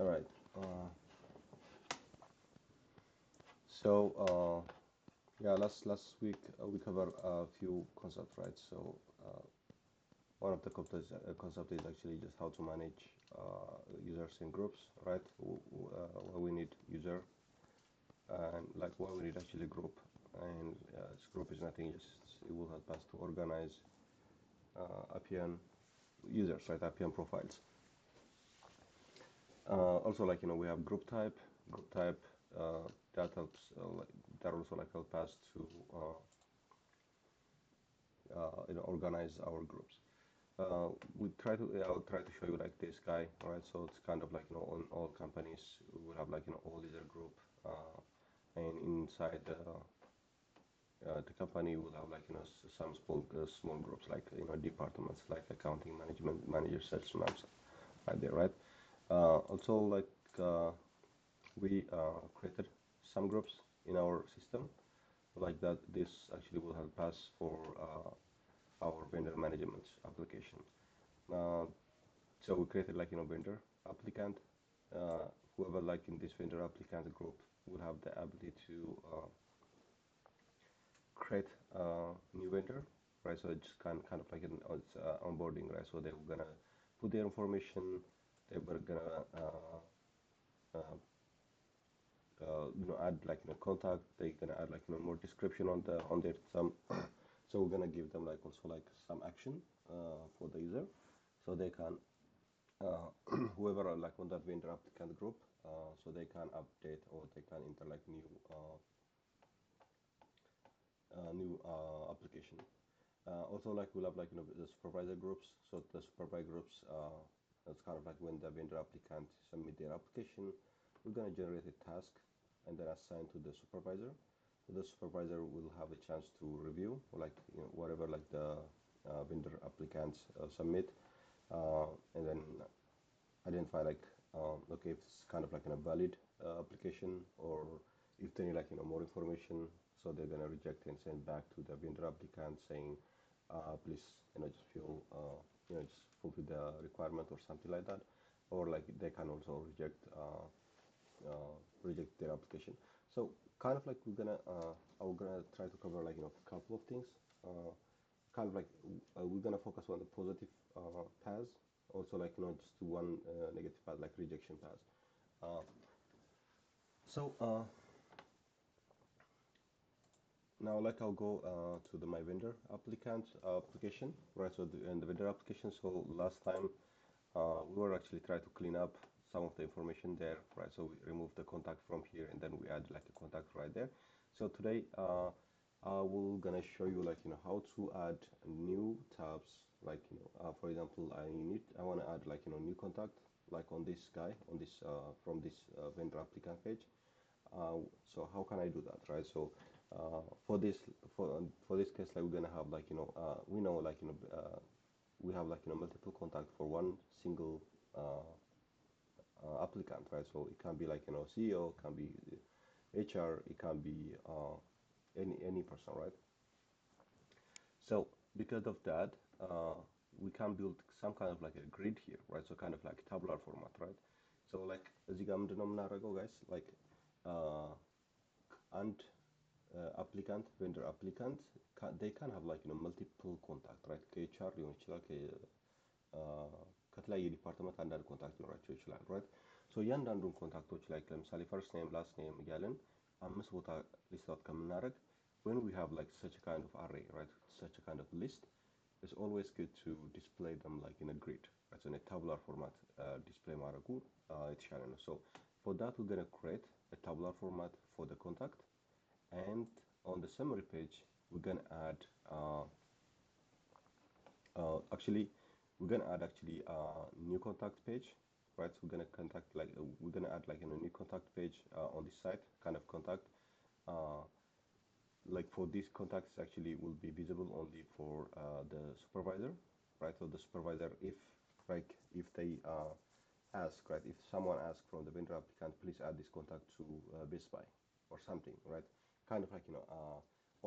All right. So yeah, last week we covered a few concepts, right? So one of the concept is actually just how to manage users in groups, right? Why we need user and like why we need actually group, and this group is nothing, just it will help us to organize Appian users, right? Appian profiles. Also, like we have group type that helps that also like help us to organize our groups. I'll try to show you like this guy, right? So it's kind of like on all companies we will have like all user group, and inside the company will have like some small groups like departments like accounting, management, manager, sales reps, right there, right? Also, like we created some groups in our system like that. This actually will help us for our vendor management application. Uh, so we created like vendor applicant. Whoever like in this vendor applicant group will have the ability to create a new vendor, right? So it's kind of like it's onboarding, right? So they were gonna put their information. They were gonna uh, add like contact. They're gonna add like more description on their some. So we're gonna give them like also like some action for the user, so they can whoever are like on that vendor applicant group, so they can update or they can enter like new application. Also, like we'll have like the supervisor groups. So the supervisor groups, that's kind of like when the vendor applicant submit their application, we're gonna generate a task and then assign to the supervisor. So the supervisor will have a chance to review like whatever like the vendor applicants submit, and then identify like okay, if it's kind of like a valid application, or if they need like more information, so they're gonna reject and send back to the vendor applicant saying please just fill just fulfill the requirement or something like that, or like they can also reject their application. So kind of like we're gonna try to cover like a couple of things. uh, Kind of like we're gonna focus on the positive paths, also like just one negative path like rejection paths. Uh, so now like I'll go to the my vendor applicant application, right? So in the vendor application, so last time we were actually trying to clean up some of the information there, right? So we remove the contact from here and then we add like a contact right there. So today we're gonna show you like how to add new tabs, like for example I want to add like new contact like on this guy on this from this vendor applicant page. So how can I do that, right? So for this for this case, like we're gonna have like we know like we have like multiple contact for one single applicant, right? So it can be like CEO, it can be HR, it can be any person, right? So because of that, we can build some kind of like a grid here, right? So kind of like tabular format, right? So like እዚህ ጋር ምንድነው የምናደርገው guys, like and applicant vendor applicant they can have like multiple contact, right? ከኤችአር ሊሆን ይችላል ከተለያየ ዲፓርትመንት አንዳንድ ኮንታክት ሊኖራቸው ይችላል right? ሶ እያንዳንዱን ኮንታክቶች ላይ ለምሳሌ ፈርስት ኔም ላስት ኔም እያለን አምስት ቦታ ሊስት አውት ከምናደርግ when we have like such a kind of array, right? Such a kind of list, it's always good to display them like in a grid, right? So in a tabular format display ማድረጉ የተሻለ ነው. So for that we're going to create a tabular format for the contact, and on the summary page we're going to add actually we're gonna add actually a new contact page, right? So we're gonna contact like we're gonna add like a new contact page on this site, kind of contact. Uh, like for these contacts actually will be visible only for the supervisor, right? So the supervisor, if like if they ask, right? If someone asks from the vendor applicant, please add this contact to Best Buy or something, right? Kind of like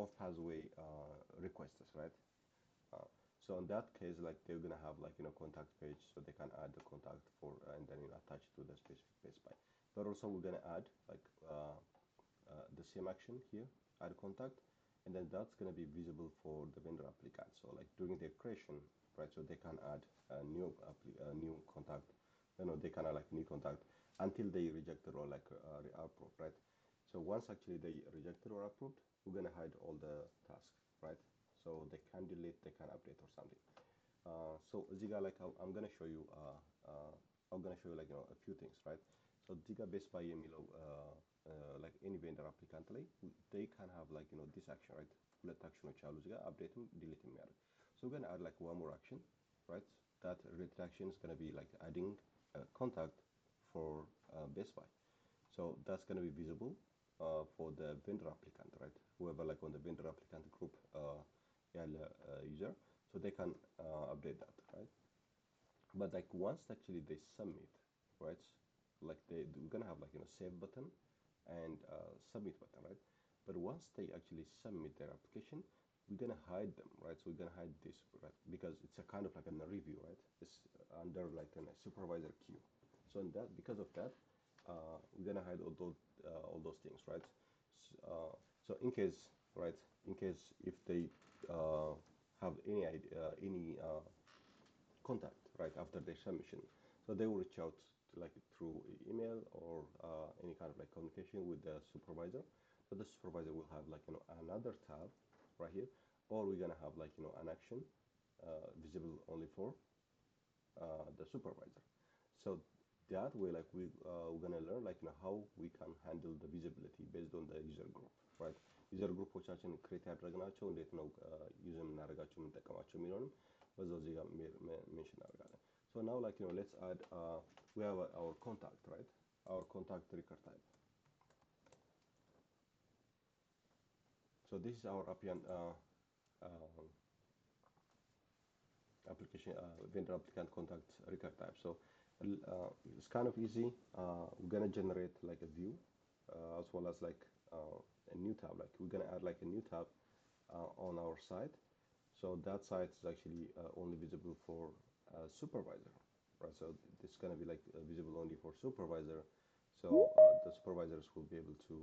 off pathway requests, right? Uh, So in that case, like they're gonna have like contact page, so they can add the contact for and then attach it to the specific base by. But also we're gonna add like the same action here, add contact, and then that's gonna be visible for the vendor applicant. So like during their creation, right? So they can add a new contact, they can add like new contact until they reject it or like approved, right? So once actually they rejected or approved, we're gonna hide all the tasks, right? So they can delete, they can update or something. So Ziga, like I'm gonna show you, I'm gonna show you like a few things, right? So Ziga based by Emilo, like any vendor applicant, like they can have like this action, right? Let action chalu Ziga update him, delete him. So we're gonna add like one more action, right? That related action is gonna be like adding a contact for Best Buy. So that's gonna be visible for the vendor applicant, right? Whoever like on the vendor applicant group user, so they can update that, right? But like once actually they submit, right? Like we're gonna have like save button and submit button, right? But once they actually submit their application, we're gonna hide them, right? So we're gonna hide this, right? Because it's a kind of like a review, right? It's under like a supervisor queue. So in that, because of that, we're gonna hide all those things, right? So in case, right? In case if they have any idea, any contact right after their submission, so they will reach out to, like through email or any kind of like communication with the supervisor. So the supervisor will have like another tab right here, or we're gonna have like an action visible only for the supervisor. So that way, like we're gonna learn like how we can handle the visibility based on the user group, right? user ግሩፖቻችን ክሬት ያደረግናቸው እንዴት ነው ዩዝ የምናደርጋቸው የምንጠቀማቸው የሚለውንም በዛው እዚህ ጋር ሜንሽን እናደርጋለን። So now like let's add we have our contact, right? Our contact record type. So this is our Appian application vendor applicant contact record type. So it's kind of easy. We're gonna generate like a view as well as like a new tab. Like we're gonna add like a new tab on our site. So that site is actually only visible for supervisor, right? So it's gonna be like visible only for supervisor. So the supervisors will be able to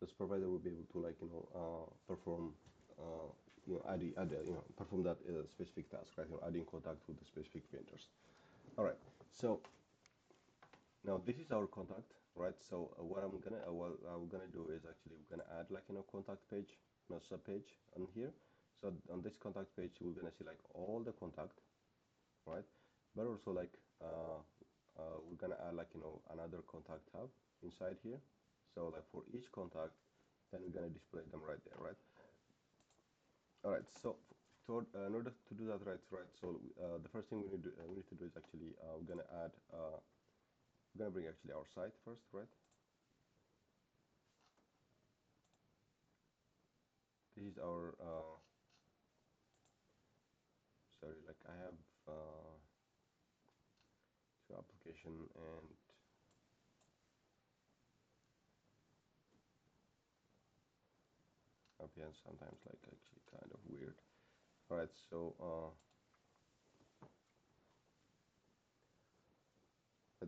the supervisor will be able to like perform perform that specific task, right? Adding contact with the specific vendors. All right, so now this is our contact, right? So what I'm gonna do is actually we're gonna add like contact page, sub page on here. So on this contact page we're gonna see like all the contact, right? But also like we're gonna add like another contact tab inside here. So like for each contact, then we're gonna display them right there, right? All right. So in order to do that, right? So the first thing we need to do is actually we're gonna add we're gonna bring actually our site first, right? This is our sorry, like I have two application and Appian sometimes like actually kind of weird. All right, so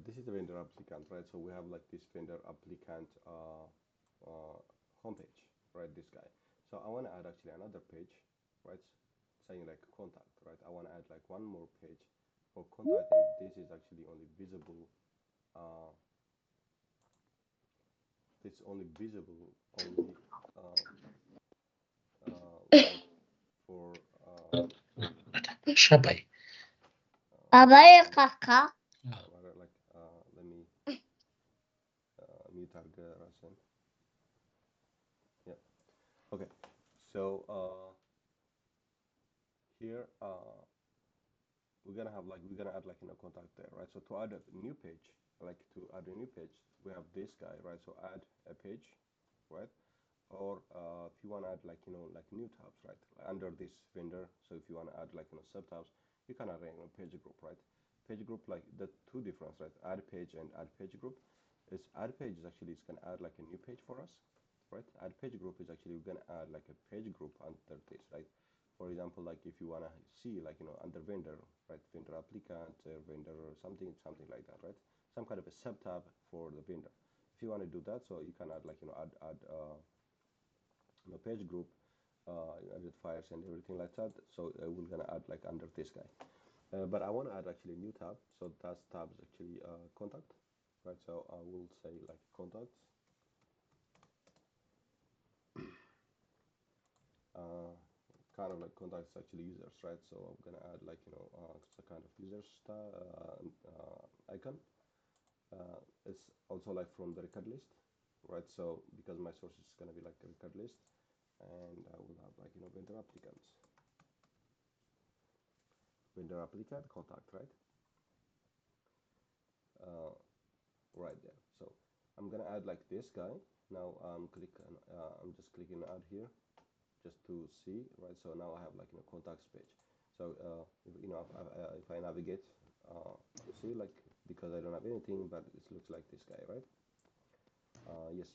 this is the vendor applicant, right? So we have like this vendor applicant homepage, right? This guy. So I want to add actually another page, right? Saying like contact, right? I want to add like one more page for contact, and this is actually only visible. It's only visible only like for সবাই Babae kaka. rather like let me mute Rasen. Yeah. Okay. So here we're gonna add like contact there, right? So to add a new page, like to add a new page, we have this guy, right? So add a page, right? Or if you want to add like like new tabs, right? Under this vendor. So if you want to add like sub tabs, you can add a page group, right? Page group, like the two difference, right? Add page and add page group. Is add page is actually it's gonna add like a new page for us, right? Add page group is actually we're gonna add like a page group under this, right? For example, like if you wanna see like under vendor, right? Vendor applicant, vendor something like that, right? Some kind of a sub tab for the vendor. If you want to do that, so you can add like add page group, identifiers and everything like that. So we're gonna add like under this guy. But I want to add actually a new tab. So that tab is actually contact, right? So I will say like contacts. Uh, Kind of like contacts actually users, right? So I'm gonna add like some kind of users icon. It's also like from the record list, right? So because my source is gonna be like a record list, and I will have like vendor applicants, vendor applicant contact, right? Uh, right there. So I'm gonna add like this guy. Now I'm just clicking add here just to see, right? So now I have like contacts page. So if I navigate, you see like because I don't have anything, but it looks like this guy, right? Yes.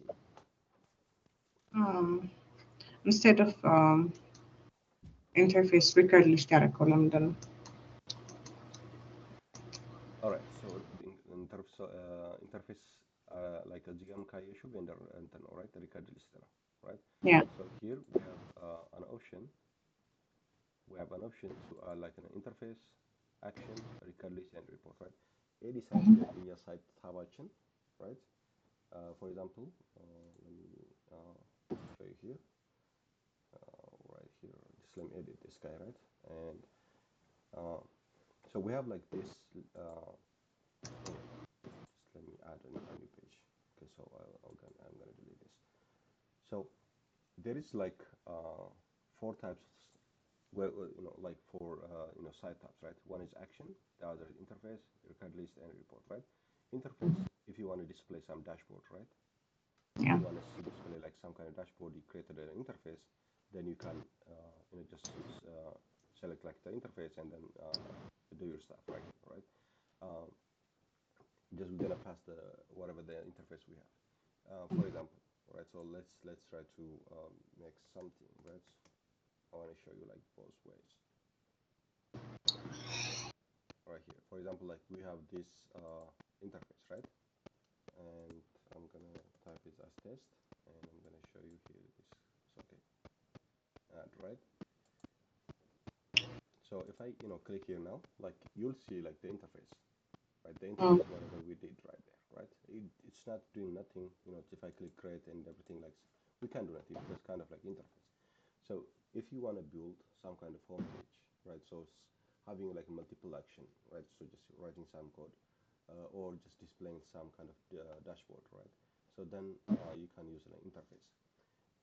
Um, Instead of interface record list data column, then All right. So interface like a GM issue vendor and then all right the record listener, right? yeah. So here we have an option. We have an option to like an interface, action, record list, and report, right? Any site in your site tab action, right? For example, let me show you here, right here. Just let me edit this guy, right? And so we have like this. Oh, just let me add a new page. Okay, so I'm gonna delete this. So there is like four types. Well, like for site tabs, right? One is action, the other is interface, record list, and report, right? Interface, if you want to display some dashboard, right? If Yeah. you want to see display like some kind of dashboard, you created an interface, then you can just select like the interface and then do your stuff, right? Right? Um, just we're gonna pass the whatever the interface we have. For example, right? So let's try to make something, right? I want to show you like both ways. Right here. For example, like we have this interface, right? And I'm gonna type it as test, and I'm gonna show you here. This is okay. Add, right? So if I click here now, like you'll see like the interface, right? The interface, whatever we did right there, right? It's not doing nothing. If I click create and everything, like we can do nothing. It's just kind of like interface. So if you want to build some kind of home page, right? So having like multiple action, right? So just writing some code, or just displaying some kind of dashboard, right? So then you can use an interface.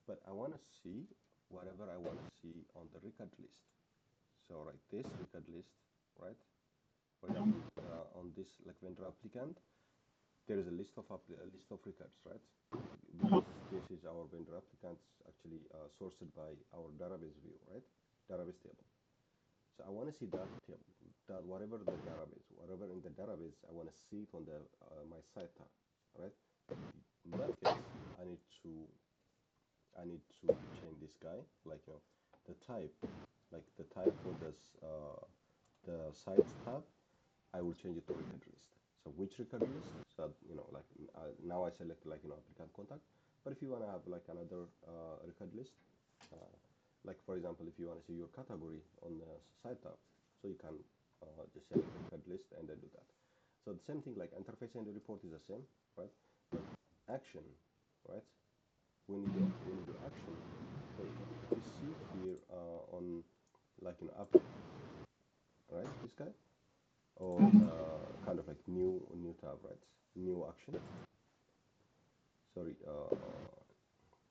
But I want to see whatever I want to see on the record list. So right, this record list, right? For example, on this like vendor applicant, there is a list of records, right? Because this is our vendor applicants actually sourced by our database view, right? Database table. So I want to see that table, that whatever the database, whatever in the database, I want to see it on the my site tab, right? But in that case, I need to change this guy, like the type, like the type for this the sites tab, I will change it to record list. So which record list? So like now I select like applicant contact. But if you want to have like another record list, uh, like for example, if you want to see your category on the site tab, so you can just select the record list and then do that. So the same thing like interface and the report is the same, right? But action, right? When you do action, so if you see here on like an Appian, right? This guy or kind of like new tab, right? New action. Sorry,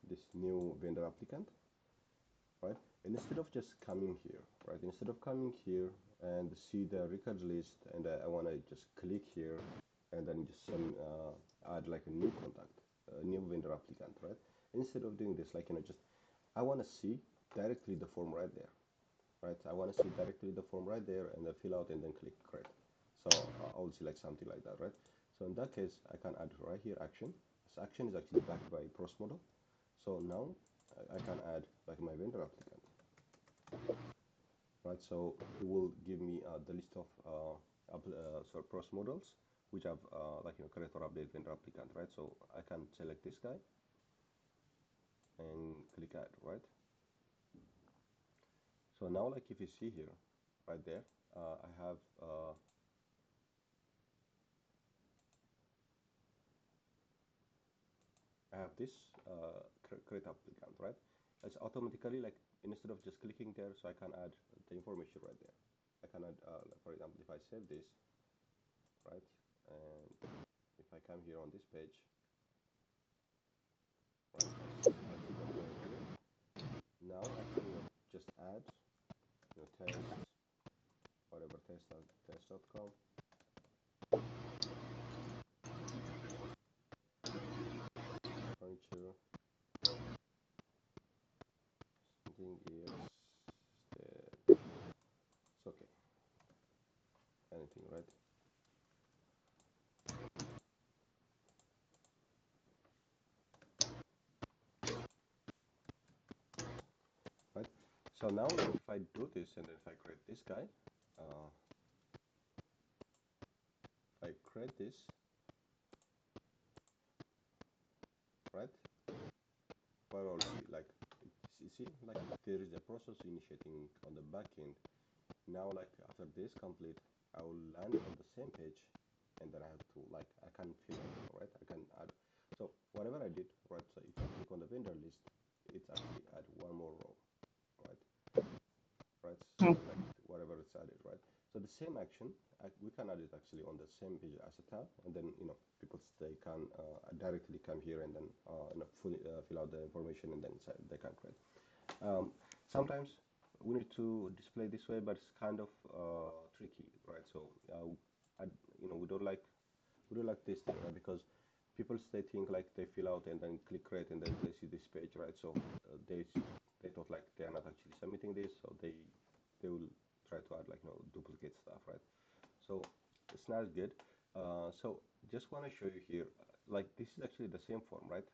this new vendor applicant, right? And instead of just coming here, right? Instead of coming here and see the record list, and I want to just click here and then just add like a new contact, a new vendor applicant, right? Instead of doing this, like just I want to see directly the form right there, right? I want to see directly the form right there and then fill out and then click create. So I will select something like that, right? So in that case, I can add right here action. This action is actually backed by pros model. So now I can add like my vendor applicant, right? So it will give me the list of process models which have like create or update vendor applicant, right? So I can select this guy and click add, right? So now, like if you see here, right there, I have this create applicant, right? It's automatically like instead of just clicking there, so I can add the information right there. I can add, like for example, if I save this, right, and if I come here on this page, right, I keep on going here. Now I can just add test, whatever test.com. Furniture, something is it's okay, anything, right? Right. So now, like if I do this and then if I create this guy, if I create this, right? What I'll see, like you see, like there is a process initiating on the back end. Now, like after this complete, I will land on the same page, and then I have to like I can fill it, right? I can add. So whatever I did, right? So if I click on the vendor list, it's actually add one more row, right? Right. So like whatever it's added, right? So the same action, we can add it actually on the same page as a tab, and then people they can directly come here and then fill out the information, and then they can create. Sometimes we need to display this way, but it's kind of tricky, right? So we don't like this thing, right? Because people they think like they fill out and then click create and then they see this page, right? So they thought like they are not actually submitting this, so they will try to add like duplicate stuff, right? So it's not good. So just want to show you here, like this is actually the same form, right?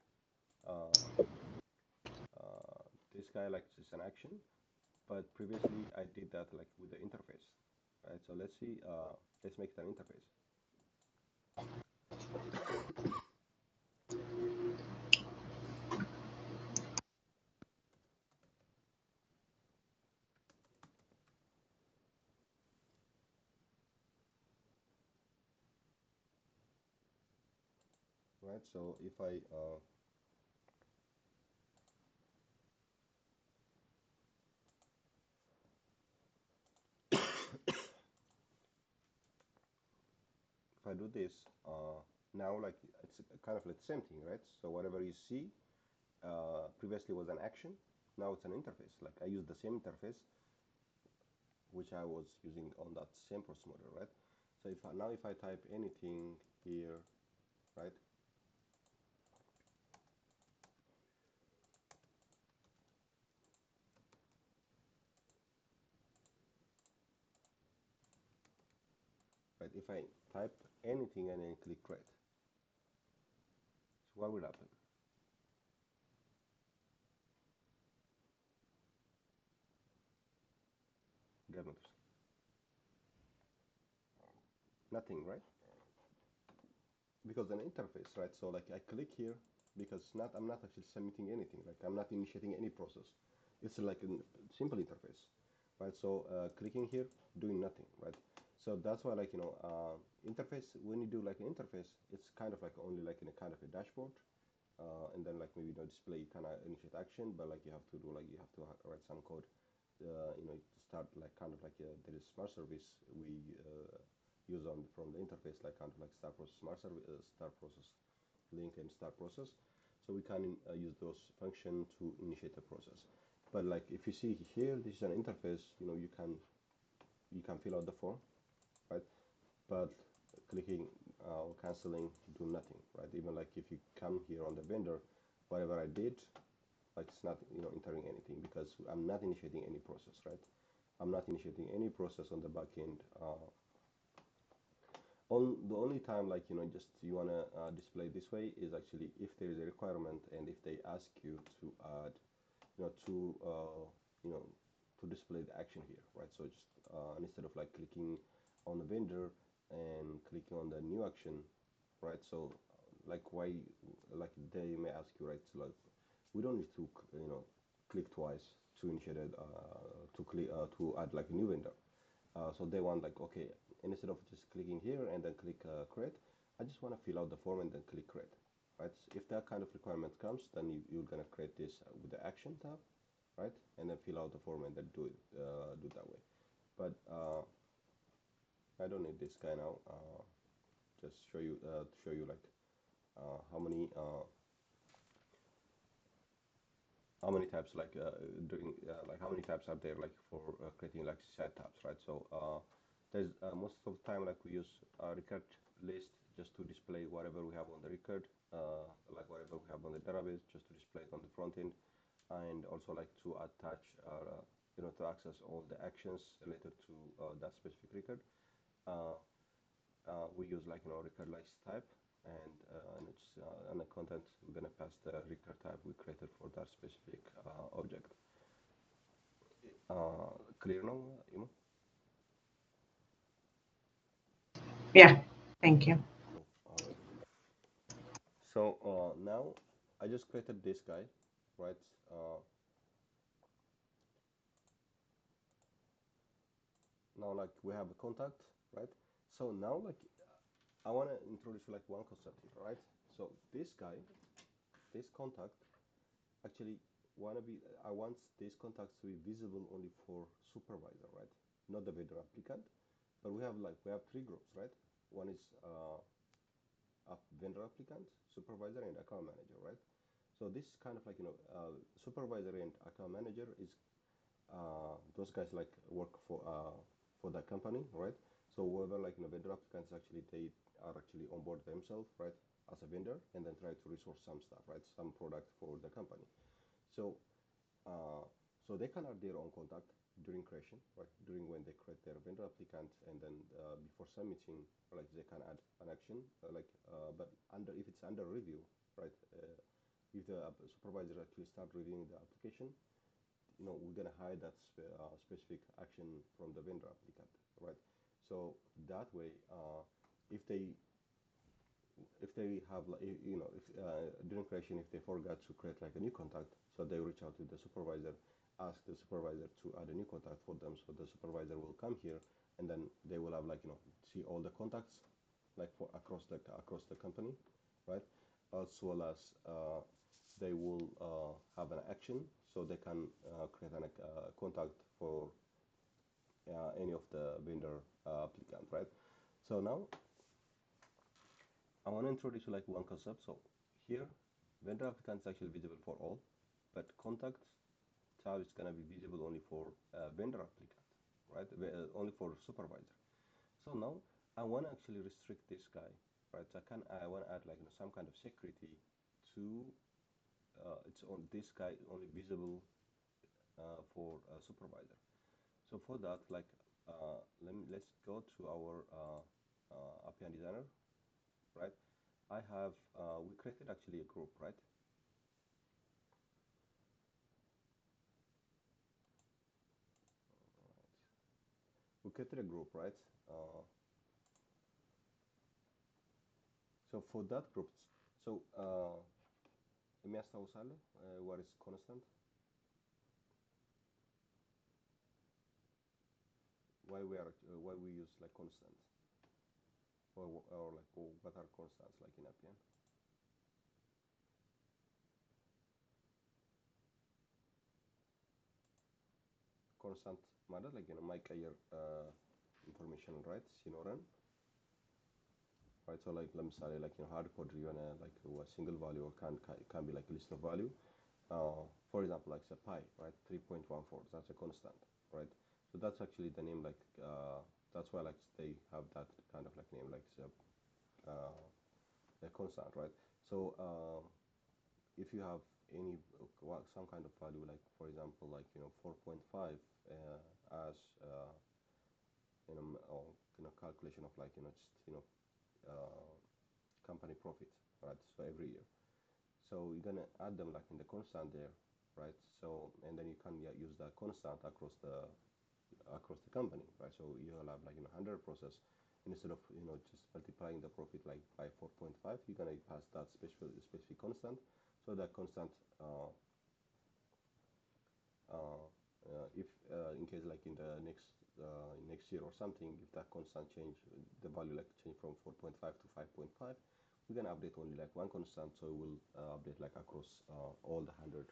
This guy like it's an action, but previously I did that like with the interface, right? So let's see, let's make it an interface. Right, so if I do this, now like it's kind of like the same thing, right? So whatever you see previously was an action, now it's an interface. Like I use the same interface which I was using on that same process model, right? So now if I type anything here, right? Right, if I type anything and then click create, so what will happen? Get notice. Nothing, right? Because an interface, right? So like I click here because I'm not actually submitting anything, like I'm not initiating any process. It's like a simple interface, right? So clicking here, doing nothing, right? So that's why like interface, when you do like an interface, it's kind of like only like in a kind of a dashboard, and then like maybe display kind of initiate action, but like you have to do like you have to write some code, to start like kind of like there is smart service we use on from the interface, like kind of like start process smart service, start process link and start process, so we can use those function to initiate the process. But like if you see here, this is an interface, you can fill out the form, right? But clicking or canceling do nothing, right? Even like if you come here on the vendor, whatever I did, like it's not entering anything because I'm not initiating any process, right? I'm not initiating any process on the back end The only time like just you want to display this way is actually if there is a requirement and if they ask you to add to you know to display the action here, right? So just instead of like clicking on the vendor and clicking on the new action, right? So like why, like they may ask you, right? So like we don't need to click twice to initiate it, to add like a new vendor. So they want like, okay, instead of just clicking here and then click create, I just want to fill out the form and then click create, right? So if that kind of requirement comes, then you're gonna create this with the action tab, right? And then fill out the form and then do that way. But I don't need this guy now. Just show you like how many tabs like doing like how many tabs are there like for creating like set tabs, right? So there's most of the time like we use record list just to display whatever we have on the record, like whatever we have on the database, just to display it on the front end, and also like to attach to access all the actions related to that specific record. Uh, we use like record list type, and it's and the content we're gonna pass the record type we created for that specific object. Clear now, Imo? Yeah, thank you. Cool. All right. So now I just created this guy, right? Now like we have a contact, right? So now like I want to introduce like one concept here, right? So this guy, this contact, actually I want these contacts to be visible only for supervisor, right? Not the vendor applicant. But we have three groups, right? One is vendor applicant, supervisor, and account manager, right? So this kind of like supervisor and account manager is those guys like work for the company, right? So whoever like vendor applicants actually they are actually on board themselves, right, as a vendor, and then try to resource some stuff, right, some product for the company. So uh, so they can add their own contact during creation, right? During when they create their vendor applicant, and then before submitting, like they can add an action, but under if it's under review, right? If the supervisor actually start reviewing the application, we're gonna hide that specific action from the vendor applicant, right? So that way, if they have like if during creation if they forgot to create like a new contact, so they reach out to the supervisor, ask the supervisor to add a new contact for them, so the supervisor will come here and then they will have like see all the contacts like for across the company, right? As well as they will have an action, so they can create a contact for any of the vendor applicant, right? So now I want to introduce like one concept. So here, vendor applicant is actually visible for all, but contact tab is gonna be visible only for vendor applicant, right? Only for supervisor. So now I want to actually restrict this guy, right? So I want to add like some kind of security to it's on this guy only visible for supervisor. So for that, like let's go to our Appian designer, right? We created actually a group, right? We created a group, right? So for that group, so what is constant? Why we use like constant, or like what are constants like in Appian? Constant ማለት like የማይቀየር information, right? ሲኖረን, right? So like ለምሳሌ like hard code የሆነ like a single value or can be like a list of value. For example, like say pi, right? 3.14, that's a constant, right? So that's actually the name, like that's why like they have that kind of like name, like a constant, right? So if you have any some kind of value, like for example like 4.5 as calculation of like company profit, right? So every year, so you're gonna add them like in the constant there, right? So and then you can use that constant across the company, right? So you'll have like 100 process, instead of just multiplying the profit like by 4.5, you're gonna pass that specific constant. So that constant, if in case like in the next year or something, if that constant change, the value like change from 4.5 to 5.5, we're gonna update only like one constant, so we'll update like across all the 100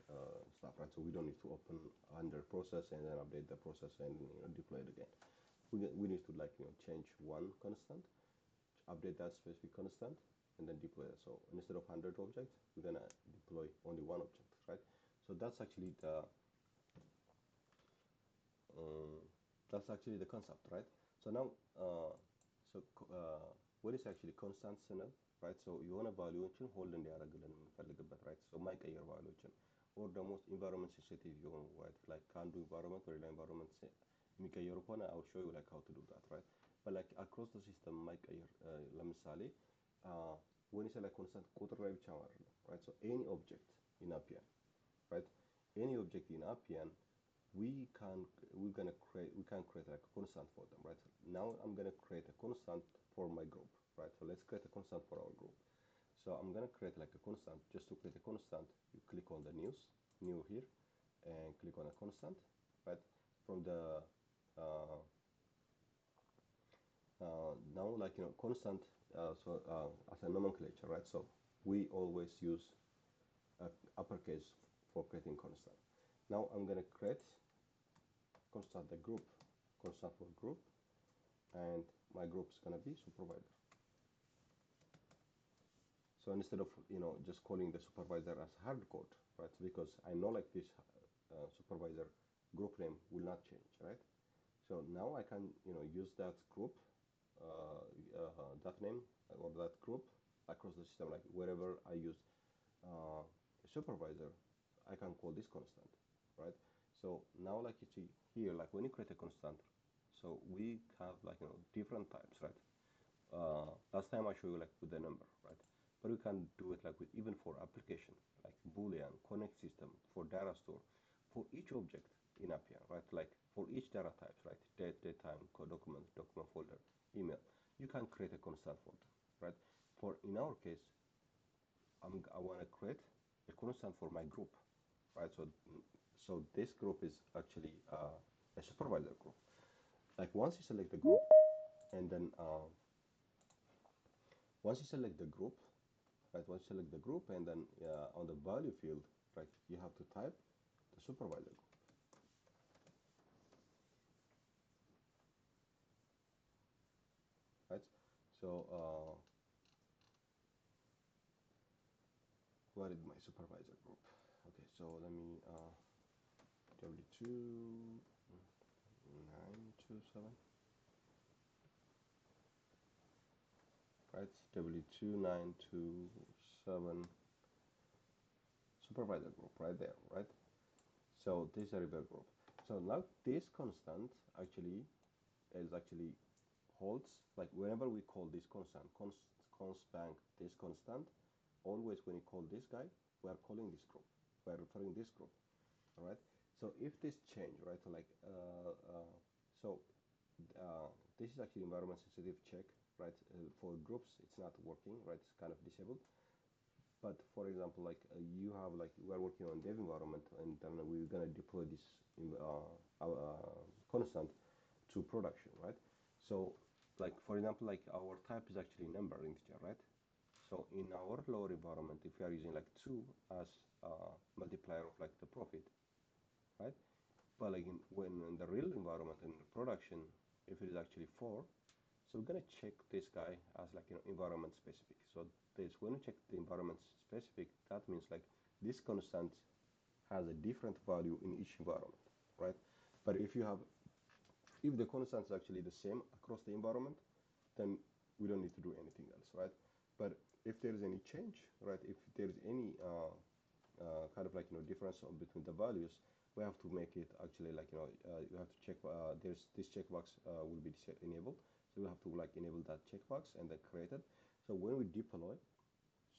stuff, right? So we don't need to open 100 process and then update the process and deploy it again. We need to like change one constant, update that specific constant, and then deploy it. So instead of 100 objects, we're gonna deploy only one object, right? So that's actually the concept, right? So now, what is actually constant signal, right? So የሆነ ቫልዩዎችን ሆልድ እንዲያደርግልን የምንፈልግበት, right? So የማይቀየር ቫልዩዎችን or ደግሞ ኢንቫይሮንመንት ሴንሲቲቭ የሆኑ, right? like ከአንዱ ኢንቫይሮንመንት ወደ ሌላ ኢንቫይሮንመንት የሚቀየሩ ከሆነ I will show you like how to do that, right? But like across the system የማይቀየር ለምሳሌ when you say like constant ቁጥር ላይ ብቻ ማለት ነው, right? So any object in Appian, right? Any object in Appian, we can create like a constant for them, right? Now I'm gonna create a constant for my group, right? So let's create a constant for our group. So I'm gonna create like a constant. Just to create a constant, you click on the new here, and click on a constant, right? From the now like constant, as a nomenclature, right? So we always use uppercase for creating constant. Now I'm gonna create constant the group, constant for group, and my group is gonna be supervisor. So instead of just calling the supervisor as hard code, right? Because I know like this supervisor group name will not change, right? So now I can use that group, that name or that group across the system, like wherever I use a supervisor, I can call this constant, right? So now like you see here, like when you create a constant, so we have like different types, right? Last time I showed you like with the number, right? But we can do it like with even for application, like Boolean, connect system, for data store, for each object in Appian, right? Like for each data types, right? Date, time, document folder, email. You can create a constant for them, right? For in our case, I want to create a constant for my group, right? So this group is actually a supervisor group. Like once you select the group, and then once you select the group, right? Once you select the group, and then on the value field, right, you have to type the supervisor group, right? So where is my supervisor group? Okay, so let me W2927, right? W2927 supervisor group right there, right? So this is a river group. So now this constant actually holds, like whenever we call this constant, const bank this constant, always when you call this guy, we are calling this group, we are referring this group, all right? So if this change, right, so like this is actually environment sensitive check, right? For groups it's not working, right? It's kind of disabled. But for example, like you have like we are working on dev environment, and then we're gonna deploy this constant to production, right? So like for example, like our type is actually number integer, right? So in our lower environment, if we are using like 2 as multiplier of like the profit, right? But like when in the real environment in production, if it is actually 4, so we're gonna check this guy as like environment specific. So this when we check the environment specific, that means like this constant has a different value in each environment, right? But if the constant is actually the same across the environment, then we don't need to do anything else, right? But if there is any change, right, if there is any kind of like difference between the values, we have to make it actually like you have to check there's this checkbox will be enabled, so we have to like enable that checkbox and then create it. So when we deploy,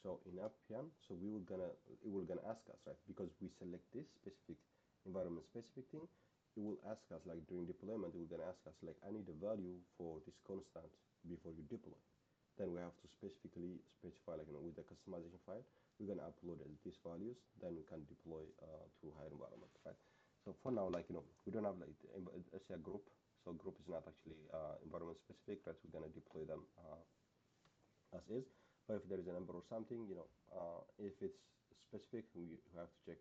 so in Appian, so it will gonna ask us, right, because we select this specific environment specific thing, it will ask us like during deployment, it will gonna ask us like I need a value for this constant before you deploy. Then we have to specifically specify like with the customization file, we're gonna upload these values, then we can deploy to higher environment, right? So for now, like we don't have like let's say a group, so group is not actually environment specific, right? We're gonna deploy them as is. But if there is a number or something, if it's specific, we have to check,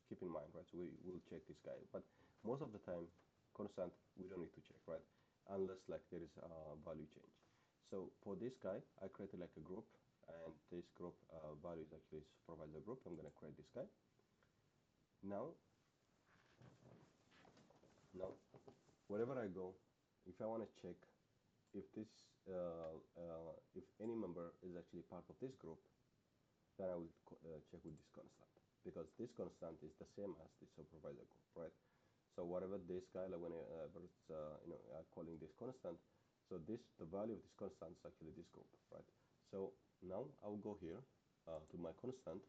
keep in mind, right? So we will check this guy. But most of the time, constant, we don't need to check, right? Unless like there is a value change. So for this guy, I created like a group, and this group value is actually supervisor group. I'm gonna create this guy. Now, wherever I go, if I want to check if this if any member is actually part of this group, then I will check with this constant, because this constant is the same as the supervisor group, right? So whatever this guy, like whenever it's calling this constant, so the value of this constant is actually this group, right? So now I will go here to my constant,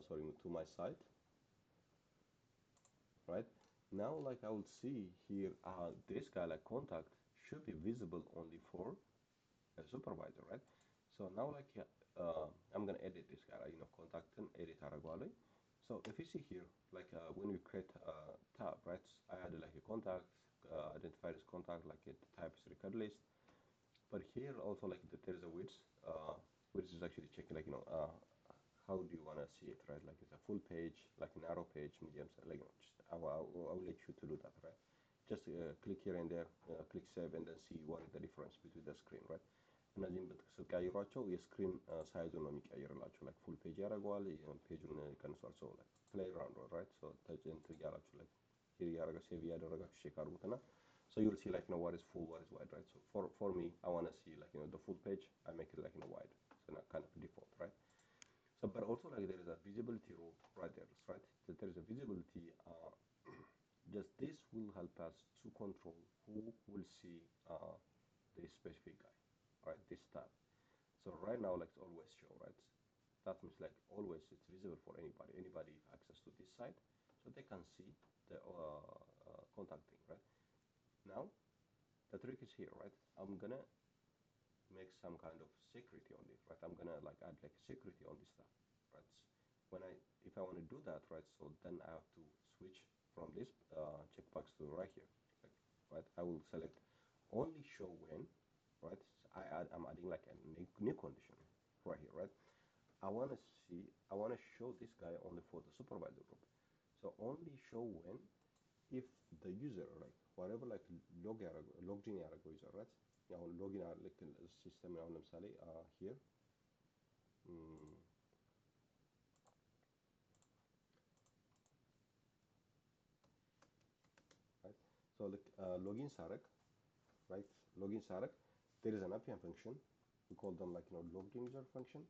sorry, to my site, right? Now like I will see here this guy like contact should be visible only for a supervisor, right? So now like I'm gonna edit this guy, contact and edit aragwali. So if you see here, like when we create a tab, right? I added like a contact, identified as contact, like it type is record list. But here also like there is a width, which is actually checking like how do you want to see it, right? Like it's a full page, like an arrow page, medium, like just, I'll let you to do that, right? Just click here and there, click save, and then see what is the difference between the screen, right? እነዚህም ስትቀያይሯቸው የስክሪን ሳይዙ ነው የሚቀይርላችሁ። like full page ያደርገዋል፣ ፔጁን ይቀንሷል። ሰው ላይ play around right? So ተጭንት እያላችሁ like ሂር እያደረገ ሴቭ እያደረጋችሁ ቼክ አድርጉትና so you'll see like what is full, what is wide, right? So for me, I want to see like the full page. I make it like wide, so not kind of default, right? So but also like there is a visibility rule right there, right? That there is a visibility. Just this will help us to control who will see this specific guy, right? This tab. So right now, like it's always show, right? That means like always it's visible for anybody access to this site, so they can see the contact thing, right? Now the trick is here, right? I'm gonna make some kind of security on it, right? I'm gonna like add like security on this stuff, right? If I want to do that, right? So then I have to switch from this checkbox to right here, like, right? I will select only show when, right? So I'm adding like a new condition right here, right? I want to show this guy only for the supervisor group. So only show when if the user, like whatever like login ያደረገው user, right? አሁን ሎጊን ልክ ሲስተም አሁን ለምሳሌ here right? So like login ሳረግ, right? Login ሳረግ, there is an Appian function. We call them like logged in user function,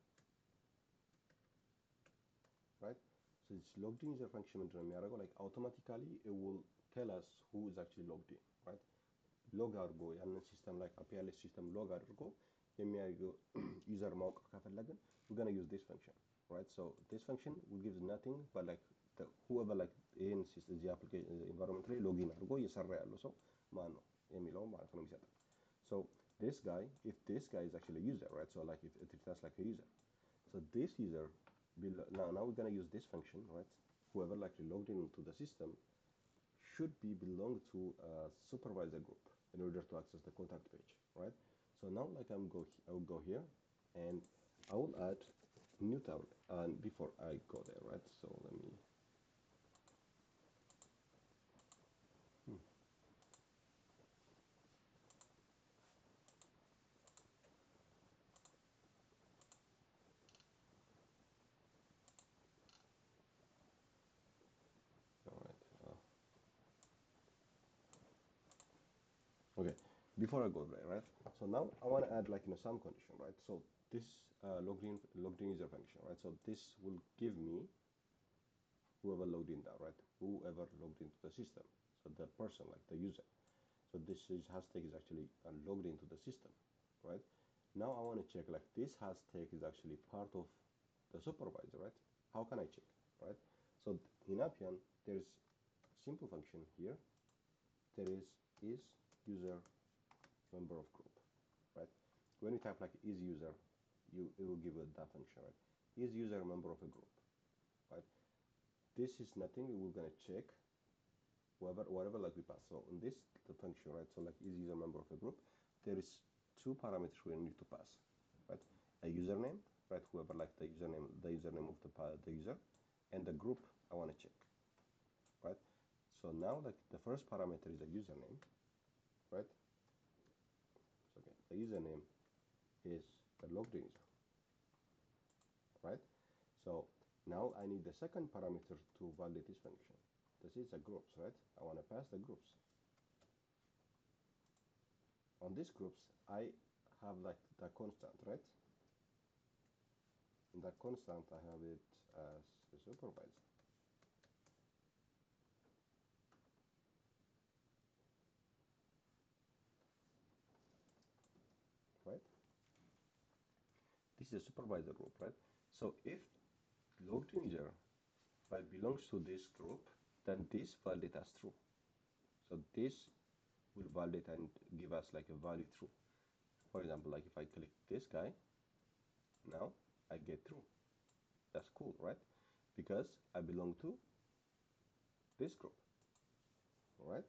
right? So it's logged in user function ምንድን ነው የሚያደርገው? Like automatically it will tell us who is actually logged in, right? ሎግ አድርጎ ያንን ሲስተም ላይ አፒያን ላይ ሲስተም ሎግ አድርጎ የሚያደርገው ዩዘር ማወቅ ከፈለግን we're going to use this function, right? So this function will give nothing but like whoever like ይሄን ሲስተም the application environment ላይ ሎጊን አድርጎ እየሰራ ያለው ሰው ማን ነው የሚለው ማለት ነው የሚሰጠው። So this guy, if this guy is actually a user, right? So like if it returns like a user, so this user now we're going to use this function, right? Whoever like logged into the system should belong to a supervisor group in order to access the contact page, right? So now like I will go here and I will add new tab, and before I go there, right? So let me all right. Okay, before I go there, right? So now I want to add like some condition, right? So this logged in user function, right? So this will give me whoever logged in there, right? Whoever logged into the system. So the person, like the user. So this is hashtag is actually logged into the system, right? Now I want to check like this hashtag is actually part of the supervisor, right? How can I check, right? So in Appian, there's simple function here. There is user member of group, right? When you type like is user, it will give you that function, right? Is user a member of a group, right? This is nothing. We're gonna check whatever like we pass. So in this the function, right? So like is user member of a group, there is two parameters we need to pass, right? A username, right? Whoever like the username of the user, and the group I want to check, right? So now like the first parameter is a username, right? Okay, the username is the logged in user, right? So now I need the second parameter to validate this function. This is a groups, right? I want to pass the groups. On these groups, I have like the constant, right? In that constant, I have it as a supervisor. Right? This is a supervisor group, right? So if logged user belongs to this group, then this validate as true. So this will validate and give us like a value true. For example, like if I click this guy, now I get true. That's cool, right? Because I belong to this group, right?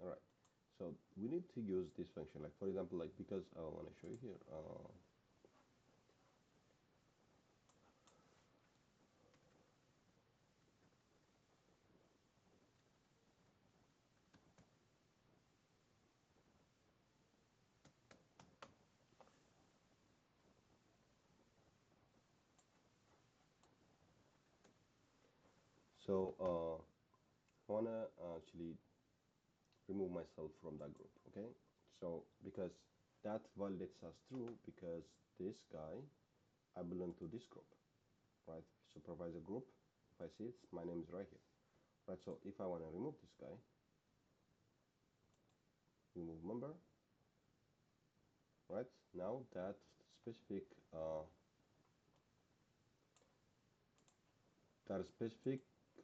All right. So we need to use this function, like for example, like because I want to show you here. So I wanna actually remove myself from that group. Okay. So because that validates as true because this guy, I belong to this group, right? Supervisor group. If I see it, my name is right here, right? So if I want to remove this guy, remove member, right? Now that specific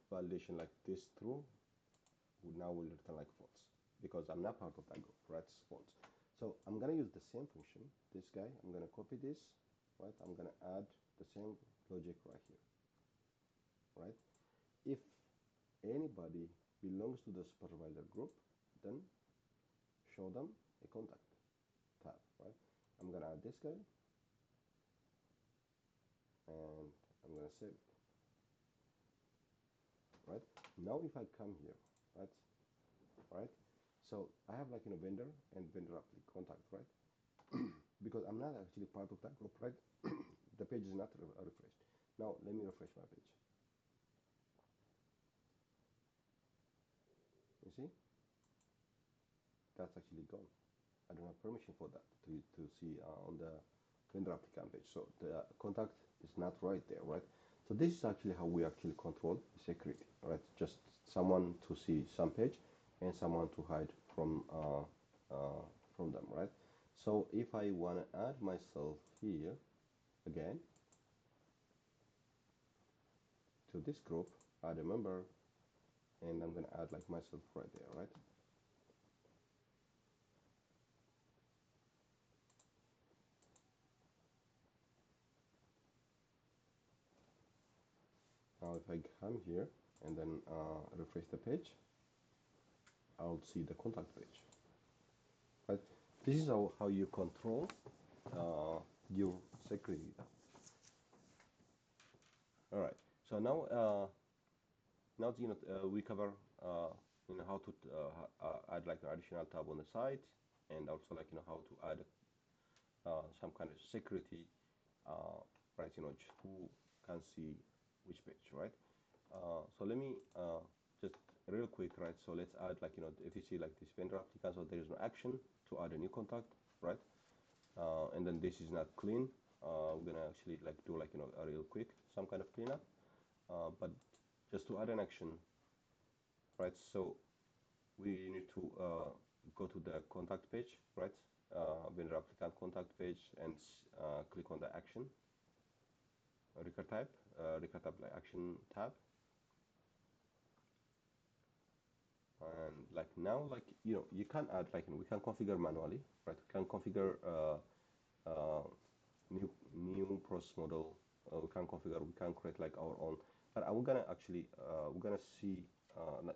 validation like this true now will return like false because I'm not part of that group, right? It's false. So I'm gonna use the same function. This guy, I'm gonna copy this, right? I'm gonna add the same logic right here, right? If anybody belongs to the supervisor group, then show them a contact tab, right? I'm gonna add this guy and I'm gonna save it, right? Now if I come here, right? So I have like vendor and vendor apply contact, right? Because I'm not actually part of that group, right? The page is not refreshed. Now let me refresh my page. You see, that's actually gone. I don't have permission for that to see on the vendor applicant page. So the contact is not right there, right? So this is actually how we actually control security, right? Just someone to see some page and someone to hide from them, right? So if I want to add myself here again to this group, add a member, and I'm gonna add like myself right there, right? Now if I come here and then refresh the page, I'll see the contact page, right? This is how you control your security. All right. So now we cover how to add like an additional tab on the site, and also like how to add some kind of security, right? Who can see which page, right? So let me just real quick, right? So let's add like, if you see like this vendor applicant, so there is no action to add a new contact, right? And then this is not clean. We're gonna actually like do like, a real quick, some kind of cleanup. But just to add an action, right? So we need to go to the contact page, right? Vendor applicant contact page, and click on the action, record type like action tab. And like now, like, you can add like, we can configure manually, right? We can configure new process model. We can create like our own. But we're gonna actually we're gonna see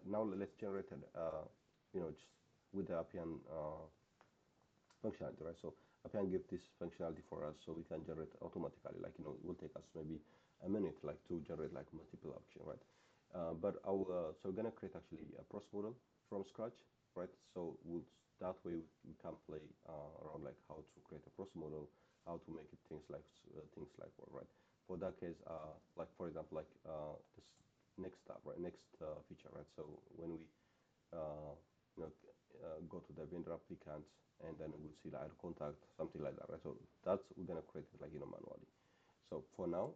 now. Let's generate it, just with the Appian functionality, right? So Appian give this functionality for us, so we can generate automatically. Like, it will take us maybe a minute, like, to generate like multiple action, right? But so we're gonna create actually a process model from scratch, right? So that way we can play around like how to create a process model, how to make it things like work, right? For that case, like for example, like this next tab, right? Next feature, right? So when we go to the vendor applicant, and then we'll see like contact, something like that, right? So that's, we're gonna create it like, manually. So for now,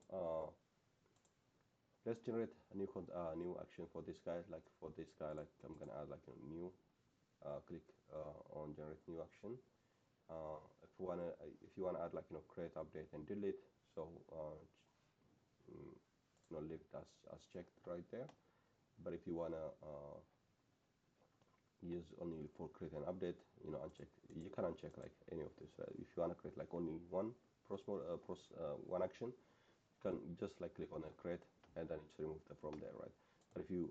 let's generate a new action for this guy. Like for this guy, like I'm gonna add like a new click on generate new action. If you wanna add like, create, update, and delete, so leave it as checked right there. But if you wanna use only for create and update, uncheck, you can uncheck like any of this. If you wanna create like only one one action, you can just like click on a create, and then it's removed from there, right? But if you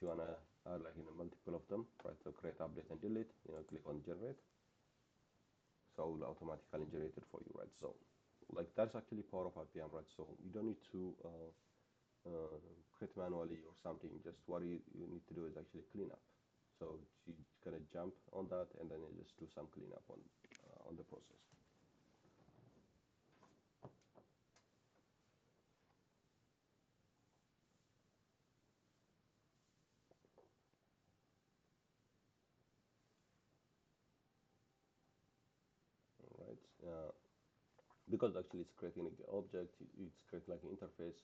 wanna add like, multiple of them, right? So create, update, and delete, click on generate, so it will automatically generate it for you, right? So like that's actually power of Appian, right? So you don't need to create manually or something. Just what you need to do is actually clean up. So you're gonna jump on that, and then you just do some cleanup on the process. All right. Because actually it's creating an object, it's creating like an interface,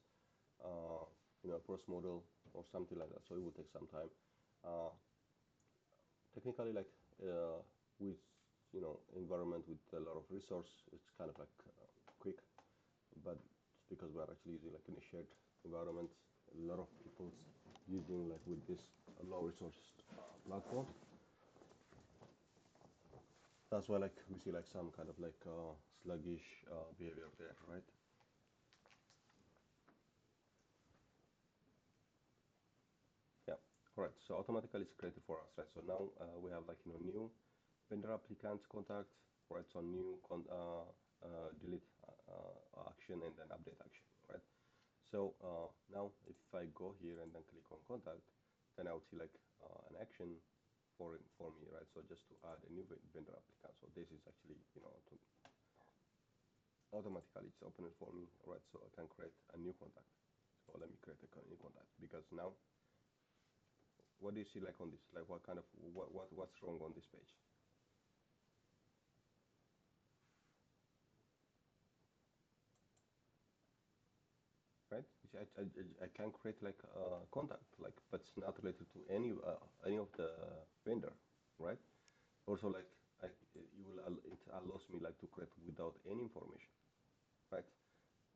a process model or something like that. So it will take some time. Technically, like with environment with a lot of resource, it's kind of like quick, but it's because we're actually using like in a shared environment. A lot of people using like with this low resource platform. That's why like we see like some kind of like sluggish behavior there, right? Yeah. All right. So automatically it's created for us, right? So now we have like new vendor applicant contact, right? So new delete action, and then update action, right? So now if I go here and then click on contact, then I'll see like an action for me, right? So just to add a new vendor applicant. So this is actually, automatically it's open it for me, right? So I can create a new contact. So let me create a new contact, because now, what do you see like on this? Like what kind of, what's wrong on this page? Right? I can create like a contact, like, but it's not related to any of the vendor, right? Also, like, it allows me like to create without any information, right?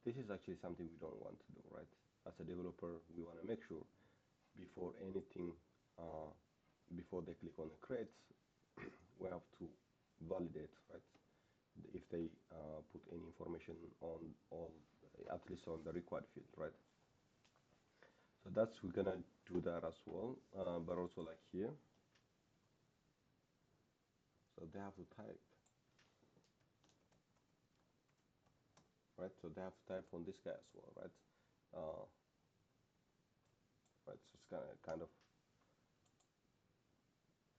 This is actually something we don't want to do, right? As a developer, we want to make sure before anything, before they click on the create, we have to validate, right? If they put any information on all, at least on the required field, right? So that's, we're gonna do that as well, but also like here, so they have to type, right? So they have to type on this guy as well, right? Right. So it's kind of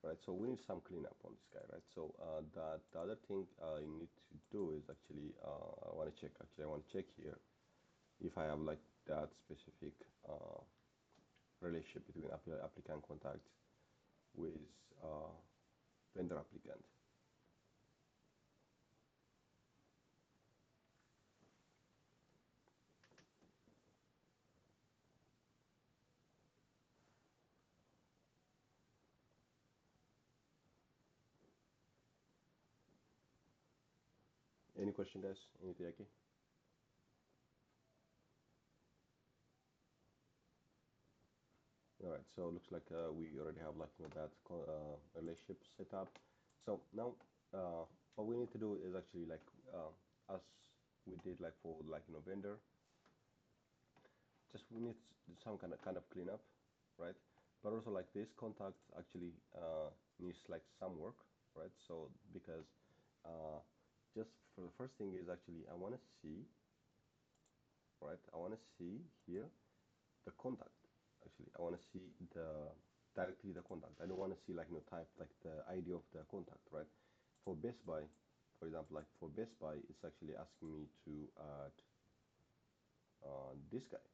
right. So we need some cleanup on this guy, right? So the other thing you need to do is actually I want to check. Actually, I want to check here if I have like that specific relationship between applicant contact with vendor applicant. Any question, guys? Anything, Yaki? All right, so it looks like we already have like that relationship set up. So now what we need to do is actually like as we did like for like vendor, just we need some kind of cleanup, right? But also like this contact actually needs like some work, right? So because just for the first thing is actually I want to see, right? I want to see here the contact. Actually, I want to see directly the contact. I don't want to see like type like the ID of the contact, right? For Best Buy, for example, like for Best Buy, it's actually asking me to add this guy.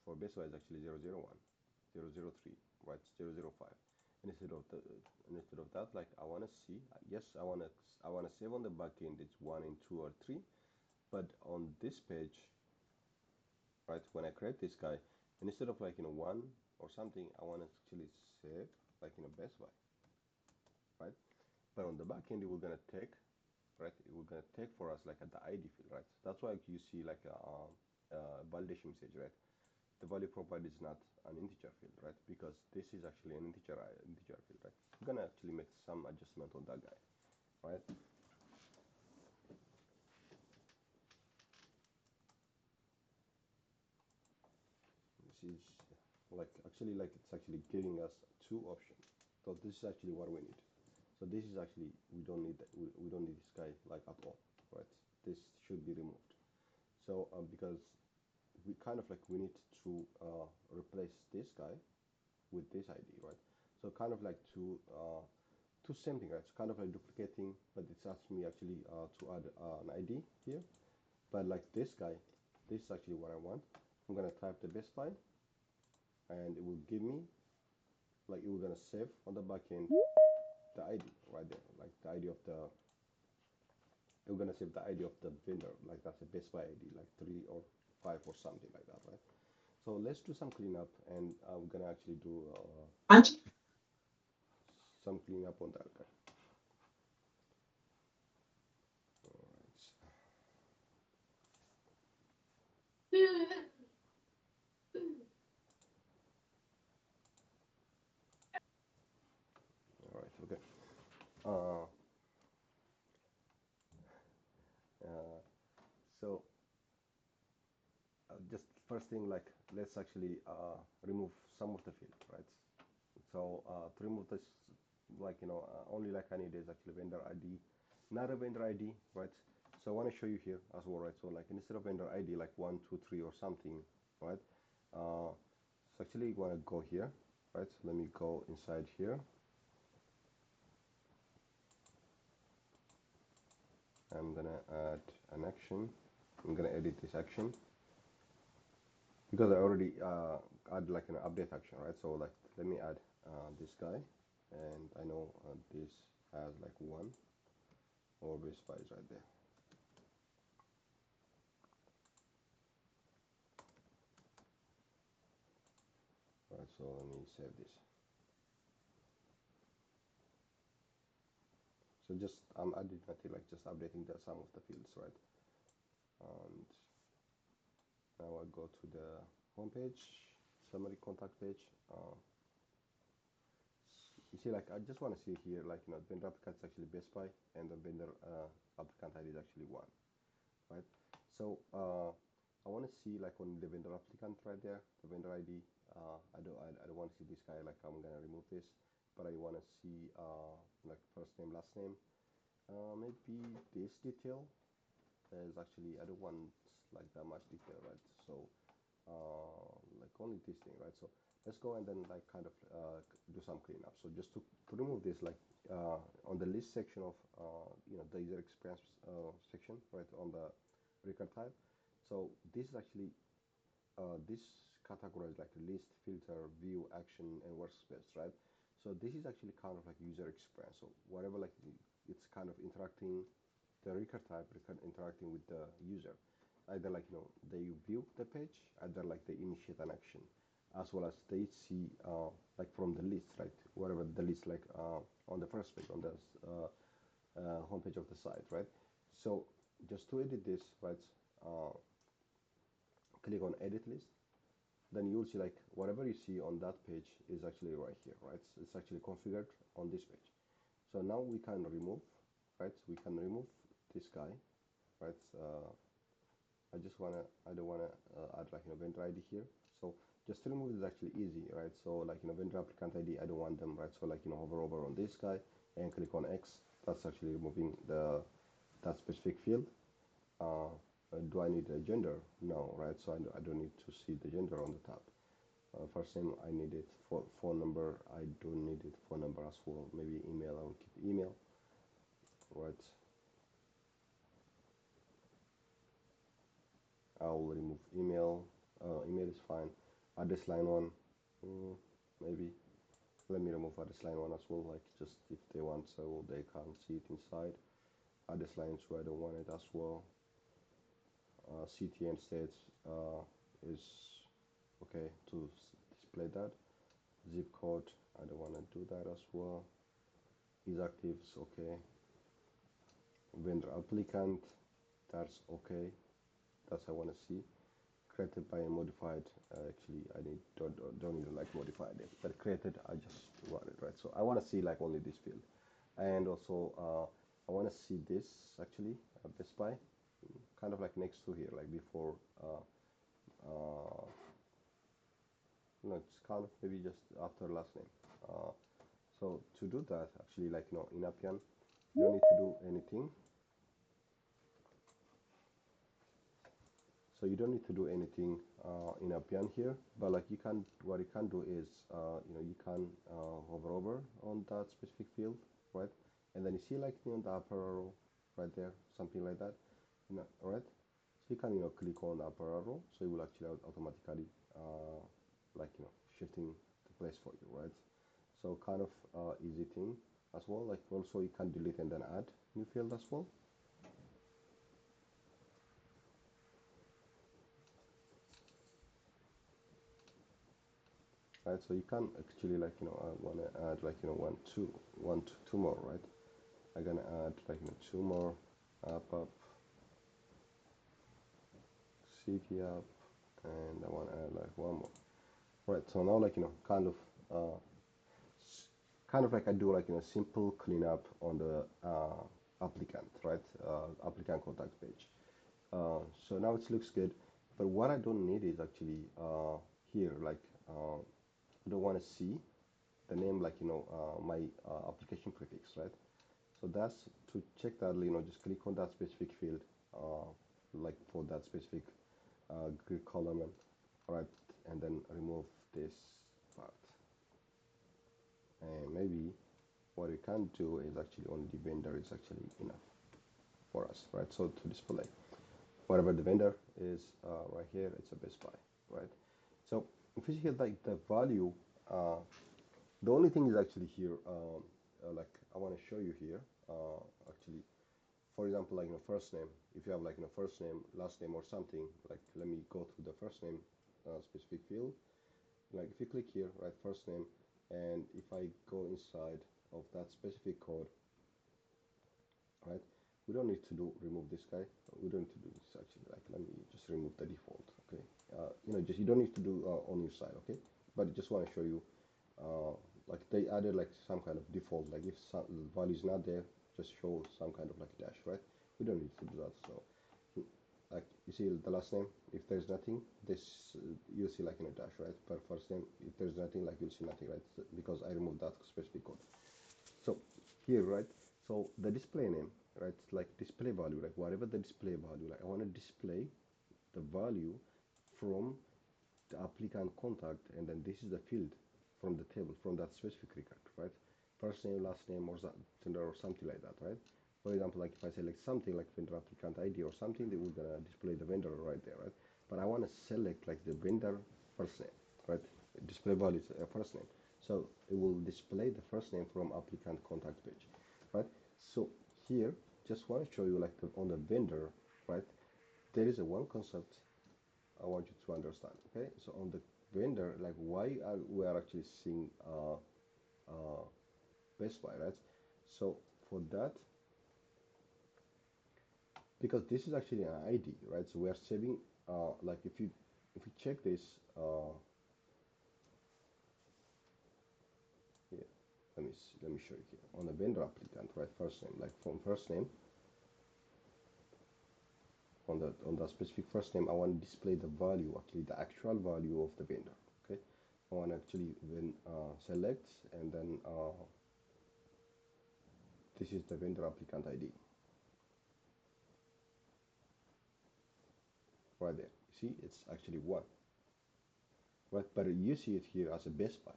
For Best Buy, it's actually 001, 003, right? 005. And instead of that, like I want to see, yes, I want to save on the back end. It's 1 and 2 or 3, but on this page, right? When I create this guy, and instead of like 1 or something, I want to actually save like Best Buy, right? But on the back end, we're gonna take, right? We're gonna take for us like at the ID field, right? That's why you see like a validation message, right? The value provided is not an integer field, right? Because this is actually an integer field, right? We're gonna actually make some adjustment on that guy, right? This is like actually like it's actually giving us 2 options. So this is actually what we need. So this is actually we don't need that. We don't need this guy like at all, right? This should be removed. So because we kind of like we need to replace this guy with this ID, right? So kind of like two same thing, right? It's kind of like duplicating, but it's asking me actually to add an ID here. But like this guy, this is actually what I want. I'm gonna type the Best Buy, and it will give me like it will gonna save on the back end the ID right there, like the ID of the. We're gonna save the ID of the vendor, like that's a Best Buy ID, like 3 or 5 or something like that, right? So let's do some cleanup, and we're gonna actually do some cleanup on that guy. All right, okay. So just first thing, like let's actually remove some of the field, right? So to remove this, like only like I need is actually vendor ID, not a vendor ID, right? So I want to show you here as well, right? So like instead of vendor ID, like 1, 2, 3 or something, right? So actually you want to go here, right? So let me go inside here. I'm gonna add an action. I'm gonna edit this action because I already add like an update action, right? So like let me add this guy, and I know this has like 1 or Best Buy is right there. Right, so let me save this. So just I'm adding nothing, like just updating the some of the fields, right? And now I go to the home page, summary contact page. You see, like I just want to see here, like vendor applicant is actually Best Buy, and the vendor applicant ID is actually 1, right? So I want to see like on the vendor applicant right there, the vendor ID. I don't want to see this guy. Like I'm gonna remove this, but I want to see like first name, last name. Maybe this detail is actually I don't want like that much detail, right? So like only this thing, right? So let's go and then like kind of do some cleanup. So just to remove this, like on the list section of the user experience section, right, on the record type. So this is actually this categorized like list, filter, view, action, and workspace, right? So this is actually kind of like user experience. So whatever like it's kind of interacting, the record type interacting with the user, either like they view the page, either like they initiate an action, as well as they see like from the list, right? Whatever the list like on the first page on the homepage of the site, right? So just to edit this, right? Uh, Click on edit list, then you'll see like whatever you see on that page is actually right here, right? It's actually configured on this page. So now we can remove, right? We can remove this guy, right? I don't wanna add like vendor ID here. So just to remove is actually easy, right? So like vendor applicant ID, I don't want them, right? So like hover over on this guy and click on X. That's actually removing that specific field. Do I need a gender? No, right? So I don't need to see the gender on the top. First name, I need it. For phone number, I don't need it. Phone number as well. Maybe email, I will keep email, right? I will remove email. Email is fine. Address line one, maybe. Let me remove address line one as well. Like just if they want, so they can't see it inside. Address line two, I don't want it as well. City and states is okay to display that. Zip code, I don't want to do that as well. Is actives, okay. Vendor applicant, that's okay. That's I want to see. Created by and modified, actually I don't need to like modify it, but created I just want it, right? So I want to see like only this field, and also I want to see this actually Best Buy, kind of like next to here, like before. No, it's kind of maybe just after last name. So to do that, actually, like in Appian, you don't need to do anything. So you don't need to do anything in Appian here, but like what you can do is, you can hover over on that specific field, right? And then you see like the upper arrow right there, something like that, right? So you can click on the upper arrow, so it will actually automatically like shifting the place for you, right? So kind of easy thing as well. Like also you can delete and then add new field as well. Right, so you can actually like I want to add like two more, right? I'm gonna add like two more up city up, and I want to add like one more. Right, so now like kind of like I do like simple cleanup on the applicant, right? Applicant contact page. So now it looks good, but what I don't need is actually here, like I don't want to see the name, like my application prefix, right? So that's to check that, just click on that specific field, like for that specific grid column, right? And then remove this part. And maybe what you can do is actually only the vendor is actually enough for us, right? So to display whatever the vendor is right here, it's a Best Buy, right? So if you see like the value, the only thing is actually here, like I want to show you here, actually, for example, like first name. If you have like first name, last name, or something, like let me go through the first name specific field. Like if you click here, right, first name, and if I go inside of that specific code, right, we don't need to remove this guy. We don't need to do this actually. Like let me just remove the default. Okay, just you don't need to do on your side. Okay, but I just want to show you. Like they added like some kind of default, like if some value is not there, just show some kind of like dash, right? We don't need to do that. So like you see the last name, if there's nothing, this you'll see like in a dash, right? Per first name, if there's nothing, like you'll see nothing, right? Because I removed that specific code. So here, right, so the display name, right, like display value, like whatever the display value, like I want to display the value from the applicant contact, and then this is the field from the table, from that specific record, right? First name, last name, or gender, or something like that, right? For example, like if I select something like vendor applicant ID or something, they will gonna display the vendor right there, right? But I want to select like the vendor first name, right? Display value is a first name. So it will display the first name from applicant contact page, right? So here, just want to show you like on the vendor, right? There is a one concept I want you to understand, okay? So on the vendor, like why we are actually seeing Best Buy, right? So for that, because this is actually an ID, right? So we are saving, like if you check this, yeah, let me show you here on the vendor applicant, right? First name, like from first name on the specific first name, I want to display the value, actually the actual value of the vendor. Okay, I want to actually then select and then this is the vendor applicant ID right there. See, it's actually one, right? But you see it here as a Best Buy.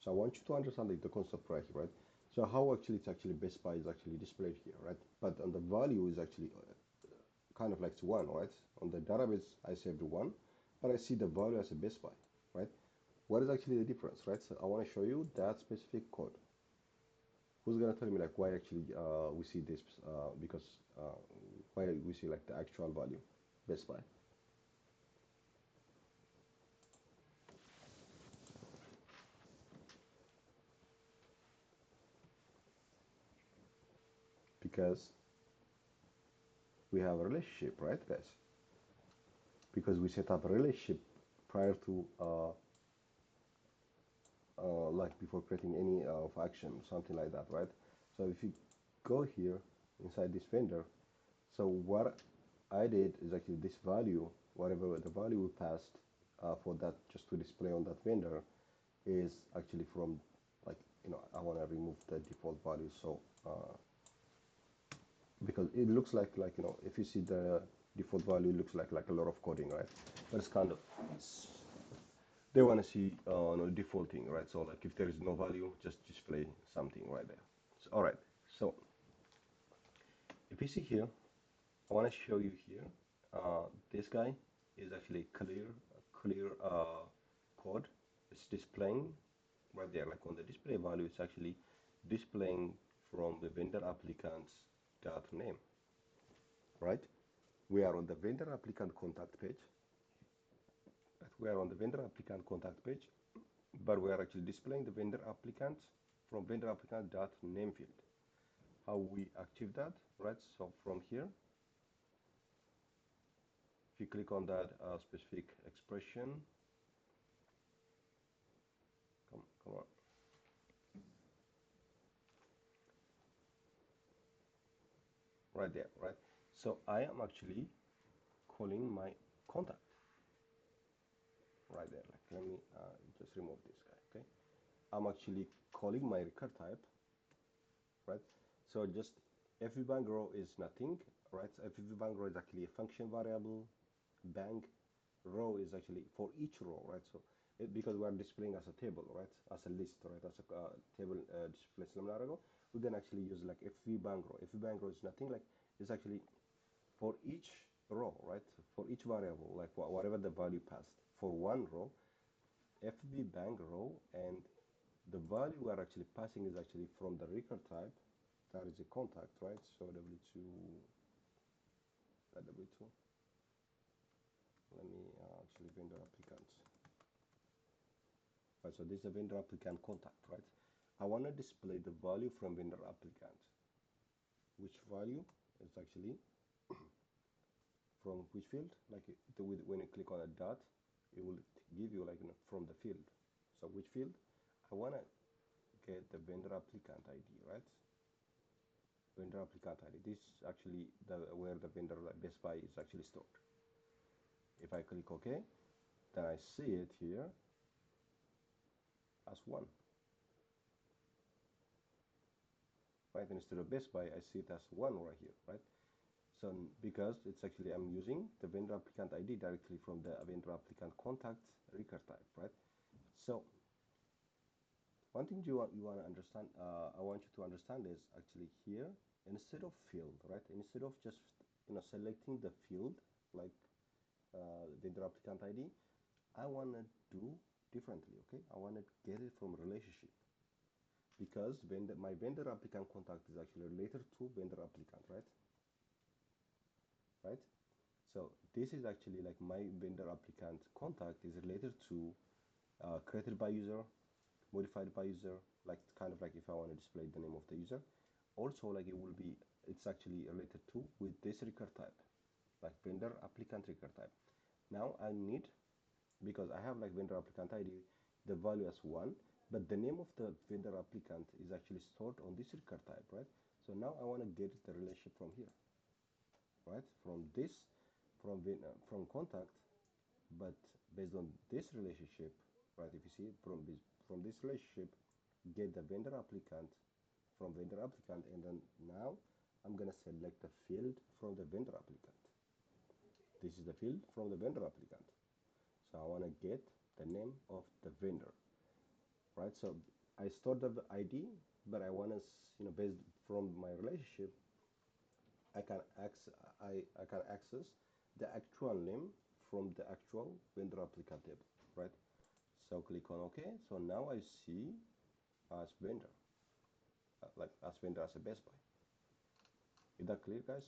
So I want you to understand like, the concept right here, right? So how actually it's actually Best Buy is actually displayed here, right? But on the value is actually kind of like it's one, right? On the database I saved one, but I see the value as a Best Buy, right? What is actually the difference, right? So I want to show you that specific code. Who's gonna tell me like why actually we see this? Because why we see like the actual value, Best Buy. Because we have a relationship, right, guys? Because we set up a relationship prior to like before creating any of action, something like that, right? So if you go here inside this vendor, so what I did is actually this value, whatever the value we passed for that just to display on that vendor is actually from like, I want to remove the default value. So because it looks like, if you see the default value, it looks like a lot of coding, right? But it's kind of, they want to see no defaulting, right? So like if there is no value, just display something right there. So, all right. So if you see here, I want to show you here. This guy is actually clear code. It's displaying right there, like on the display value. It's actually displaying from the vendor applicant's dot name, right? We are on the vendor applicant contact page. We are on the vendor applicant contact page, but we are actually displaying the vendor applicant from vendor applicant dot name field. How we achieve that, right? So from here, if you click on that specific expression, come on, right there, right? So I am actually calling my contact right there. Like, let me just remove this guy, okay? I'm actually calling my record type, right? So just FV bank row is nothing, right? So FV bank row is actually a function variable. Bank row is actually for each row, right? So because we are displaying as a table, right? As a list, right? As a table display scenario, we can actually use like FV bank row. FV bank row is nothing, like it's actually for each row, right? For each variable, like whatever the value passed for one row, FB bank row, and the value we are actually passing is actually from the record type. That is a contact, right? So W2, W2. Let me actually vendor applicant. Right, so this is a vendor applicant contact, right? I want to display the value from vendor applicant. Which value is actually from which field? Like when you click on a dot, it will give you like from the field. So which field? I want to get the vendor applicant ID, right? Vendor applicant ID. This is actually where the vendor like Best Buy is actually stored. If I click OK, then I see it here as 1. Right, instead of Best Buy, I see it as 1 right here, right? So because it's actually I'm using the vendor applicant ID directly from the vendor applicant contact record type, right? So one thing you want to understand, I want you to understand is actually here instead of field, right? Instead of just selecting the field like vendor applicant ID, I want to do differently, okay? I want to get it from relationship because my vendor applicant contact is actually related to vendor applicant, right? Right? So this is actually like my vendor applicant contact is related to created by user, modified by user, like kind of like if I want to display the name of the user. Also, like it's actually related to with this record type, like vendor applicant record type. Now I need, because I have like vendor applicant ID, the value as 1, but the name of the vendor applicant is actually stored on this record type, right? So now I want to get the relationship from here, right? From contact, but based on this relationship, right? If you see from this relationship, get the vendor applicant from vendor applicant, and then now I'm gonna select the field from the vendor applicant. This is the field from the vendor applicant. So I want to get the name of the vendor, right? So I stored the ID, but I want to, based from my relationship, I can access the actual name from the actual vendor applicant table, right? So click on OK. So now I see as vendor, like as vendor as a Best Buy. Is that clear, guys?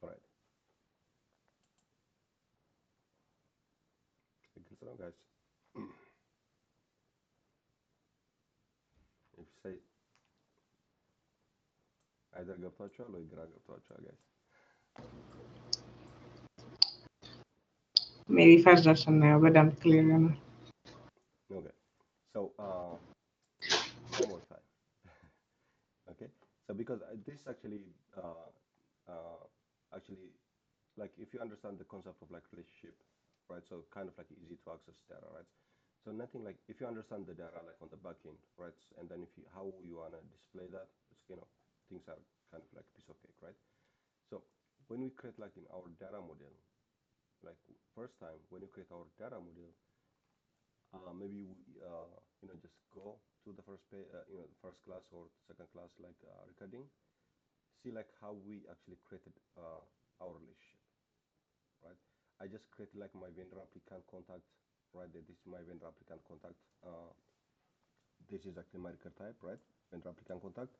All right. Good, guys. If you say either ገብቷቸዋል ወይ ግራ ገብቷቸዋል, guys? ሜቢ ፈርዘር ስናየው በደንብ ክሊር ነው። Okay. So one more time. Okay. So because this actually like if you understand the concept of like relationship, right? So kind of like easy to access data, right? So nothing like if you understand the data like on the back end, right? And then if you how you wanna display that, it's, things are kind of like a piece of cake, right? So when we create like in our data model, like first time when you create our data model, maybe just go to the first page, first class or second class like recording, see like how we actually created our relationship, right? I just created like my vendor applicant contact, right? This is my vendor applicant contact. This is actually my record type, right? Vendor applicant contact.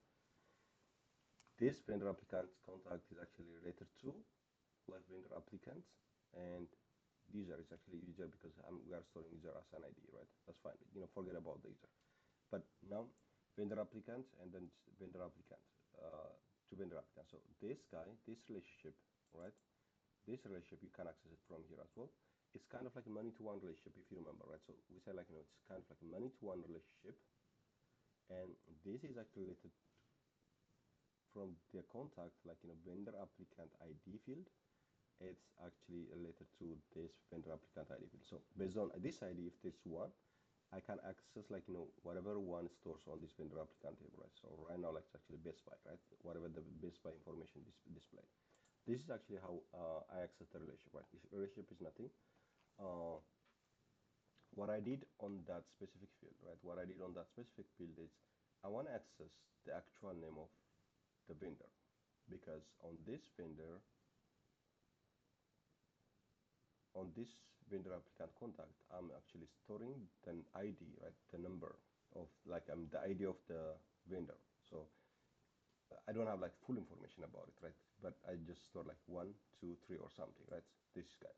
This vendor applicant contact is actually related to like vendor applicant, and user is actually user because we are storing user as an ID, right? That's fine. Forget about the user. But now vendor applicant and then vendor applicant to vendor applicant. So this guy, this relationship, right? This relationship you can access it from here as well. It's kind of like a many-to-one relationship if you remember, right? So we say like it's kind of like a many-to-one relationship, and this is actually related from the contact like vendor applicant ID field. It's actually related to this vendor applicant ID field. So based on this ID, if this one, I can access like whatever one stores on this vendor applicant table, right? So right now like it's actually Best Buy, right? Whatever the Best Buy information display. This is actually how I access the relationship, right? This relationship is nothing. What I did on that specific field, right? What I did on that specific field is I want to access the actual name of the vendor, because on this vendor applicant contact, I'm actually storing the ID, right? The number of like the ID of the vendor. So I don't have like full information about it, right? But I just store like 1, 2, 3 or something, right? This guy,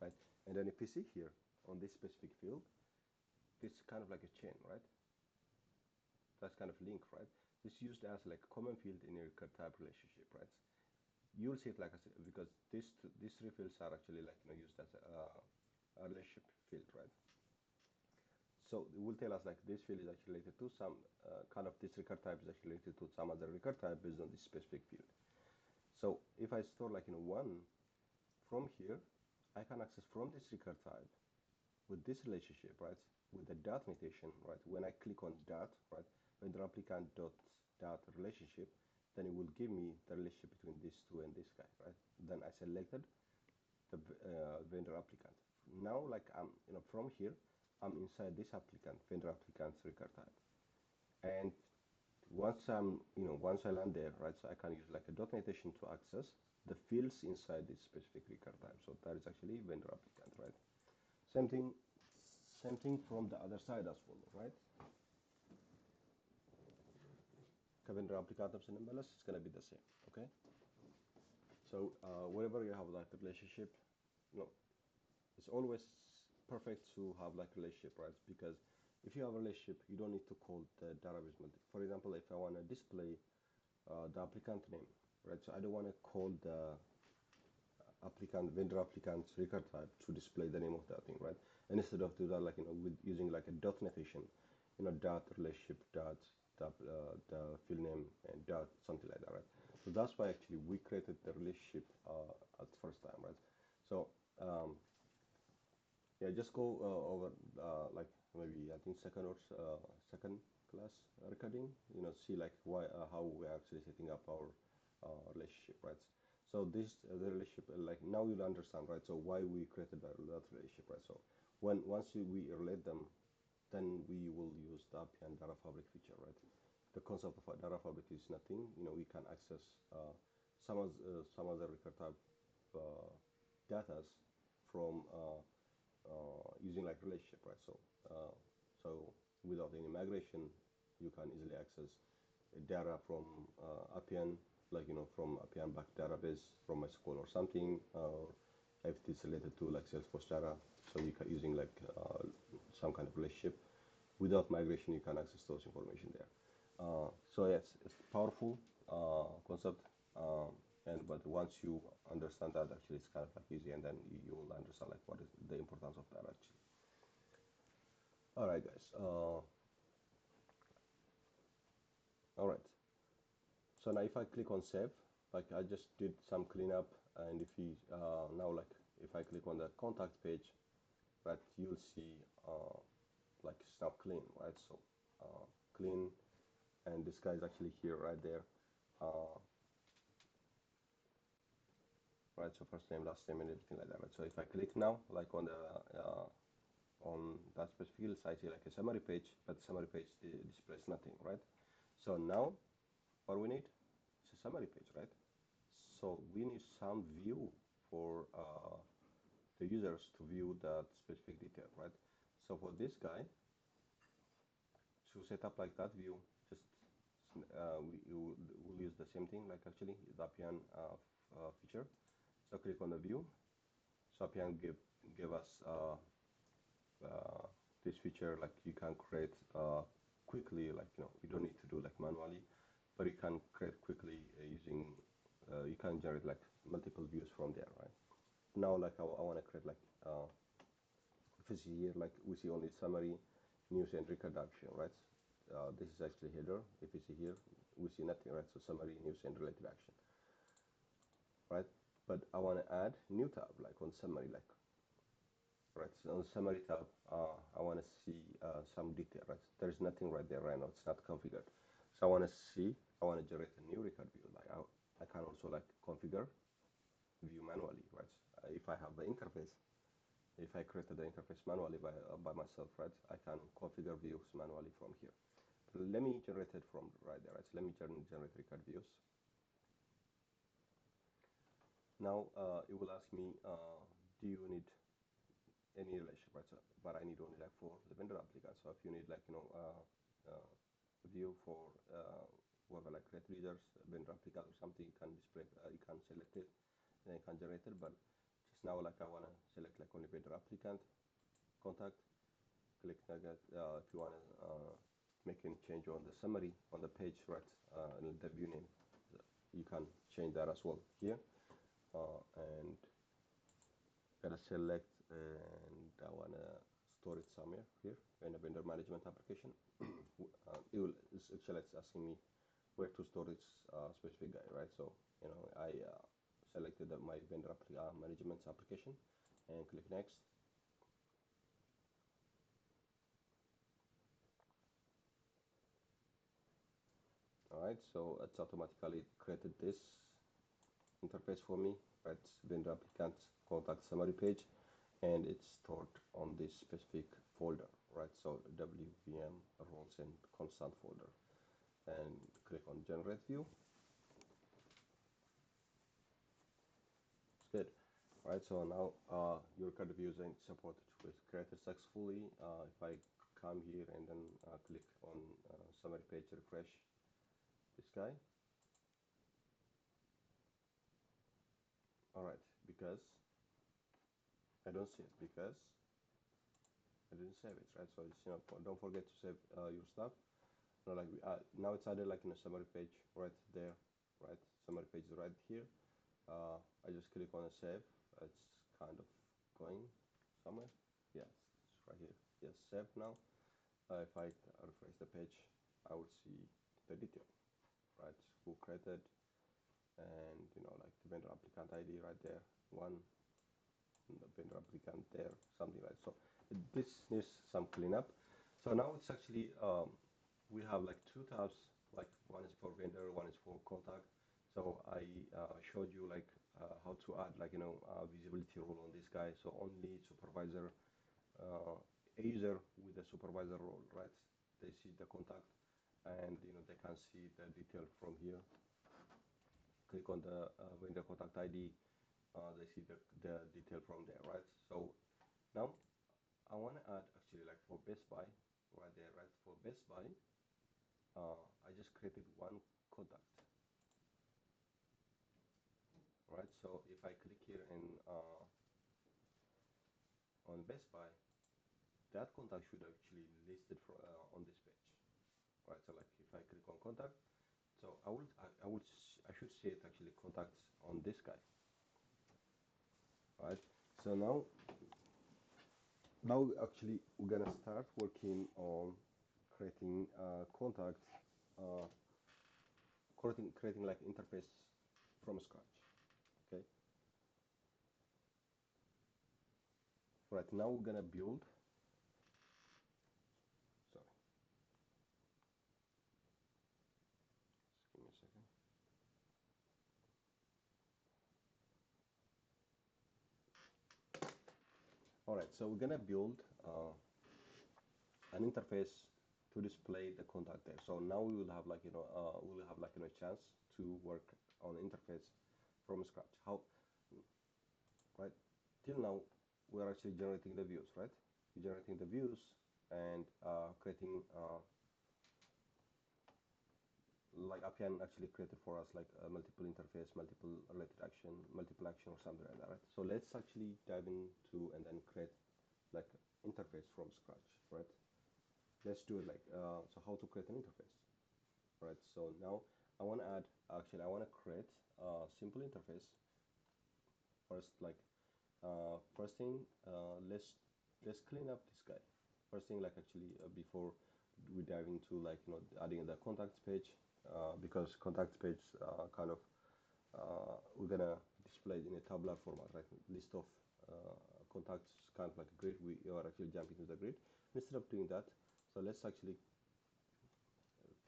right? And then if you see here on this specific field, it's kind of like a chain, right? That's kind of link, right? It's used as like common field in a record type relationship, right? You'll see it like I said, because these three fields are actually like used as a relationship field, right? So it will tell us like this field is actually related to some kind of this record type is actually related to some other record type based on this specific field. So if I store like one from here, I can access from this record type with this relationship, right? With the dot notation, right? When I click on dot, right? Vendor applicant dot relationship, then it will give me the relationship between these two and this guy, right? Then I selected the vendor applicant. Now, like from here, I'm inside this applicant, vendor applicant's record type. And once once I land there, right, so I can use like a .notation to access the fields inside this specific record type. So that is actually vendor applicant, right? Same thing from the other side as well, right? Vendor applicant of MLS is going to be the same, okay? So wherever you have like a relationship, it's always perfect to have like relationship, right? Because if you have a relationship, you don't need to call the database multiple. For example, if I want to display the applicant name, right? So I don't want to call the vendor applicant record type to display the name of that thing, right? And instead of do that, like with using like a dot notation, dot relationship dot the field name and dot something like that, right? So that's why actually we created the relationship at the first time, right? So yeah, just go over like maybe I think second class recording, see like why how we're actually setting up our relationship, right? So this the relationship, like now you'll understand, right? So why we created that relationship, right? So once we relate them, then we will use the Appian data fabric feature, right? The concept of a data fabric is nothing, we can access some other record type data from using like relationship, right? So without any migration, you can easily access data from Appian, like from Appian back database from MySQL or something, if it's related to like Salesforce data. So you can using like some kind of relationship. Without migration, you can access those information there. So yes, it's powerful concept. But once you understand that, actually it's kind of like easy, and then you will understand like what is the importance of that actually. All right, guys. All right. So now if I click on save, like I just did some cleanup, and if you now like if I click on the contact page, right, you'll see like it's now clean, right? So clean, and this guy is actually here right there. Right, so first name, last name, and everything like that, right? So if I click now, like on the on that specific field, I see like a summary page, but the summary page displays nothing, right? So now what we need is a summary page, right? So we need some view for the users to view that specific detail, right? So for this guy to set up like that view, just we'll use the same thing, like actually the Appian feature. So click on the view. So Appian give us this feature, like you can create quickly, like you don't need to do like manually, but you can create quickly using you can generate like multiple views from there, right? Now like I want to create like if it's here, like we see only summary, news, and reproduction, right? This is actually header. If it's here, we see nothing, right? So summary, news, and related action, right? But I want to add new tab like on summary, like right. So on summary tab, I want to see some detail, right? There's nothing right there right now. It's not configured. So I want to generate a new record view. Like I can also like configure view manually, right? If I have the interface, if I created the interface manually by myself, right? I can configure views manually from here. Let me generate it from right there, right? So let me generate record views. Now it will ask me, do you need any relationship, right? So, but I need only like for the vendor applicant. So if you need like view for whoever like create readers, vendor applicant or something, you can display, you can select it, and you can generate it. But just now like I wanna select like only vendor applicant, contact, click like that. If you wanna make any change on the summary on the page, right, in the view name, you can change that as well here, and gotta select, and I wanna store it somewhere here in a vendor management application. It's actually it's asking me where to store this specific guy, right? So I selected my vendor management application and click next. All right, so it's automatically created this interface for me, right? Vendor applicant contact summary page, and it's stored on this specific folder, right? So WVM roles and constant folder. and click on generate view. It's good. Right, so now your card view is supported with created successfully. If I come here and then click on summary page, refresh this guy. All right, because I don't see it because I didn't save it, right? So it's, don't forget to save your stuff. Now it's added like in a summary page right there, right? Summary page is right here. I just click on a save. It's kind of going somewhere. Yes, it's right here. Yes, save now. If I refresh the page, I will see the detail, right? Who created, and like the vendor applicant ID right there, one, and the vendor applicant there, something like so. This needs some cleanup. So now it's actually we have like two tabs, like one is for vendor, one is for contact. So I showed you like how to add like visibility rule on this guy. So only supervisor, a user with the supervisor role, right? They see the contact, and they can see the detail from here. Click on the vendor contact ID, they see the detail from there, right? So now I want to add actually like for Best Buy, right there, right? For Best Buy, I just created one contact, right? So if I click here and on Best Buy, that contact should actually listed for on this page, right? So like if I click on contact, so I should see it actually contacts on this guy, right? So now actually we're gonna start working on creating contact, uh, creating like interface from scratch. Okay. Right now we're gonna build. Sorry. Just give me a second. All right. So we're gonna build an interface to display the contact there. So now we will have like we'll have like a chance to work on interface from scratch. How? Right. Till now we're actually generating the views, right? We're generating the views and creating like Appian actually created for us like a multiple interface, multiple related action, multiple action or something like that, right? So let's actually dive into and then create like interface from scratch, right? Let's do it like so how to create an interface, right? So now I want to add, actually I want to create a simple interface first. Like first thing, let's clean up this guy first thing, like actually before we dive into like adding the contacts page, because contacts page kind of we're gonna display in a tabular format, right? List of contacts, kind of like a grid. We are actually jumping to the grid. Instead of doing that, so let's actually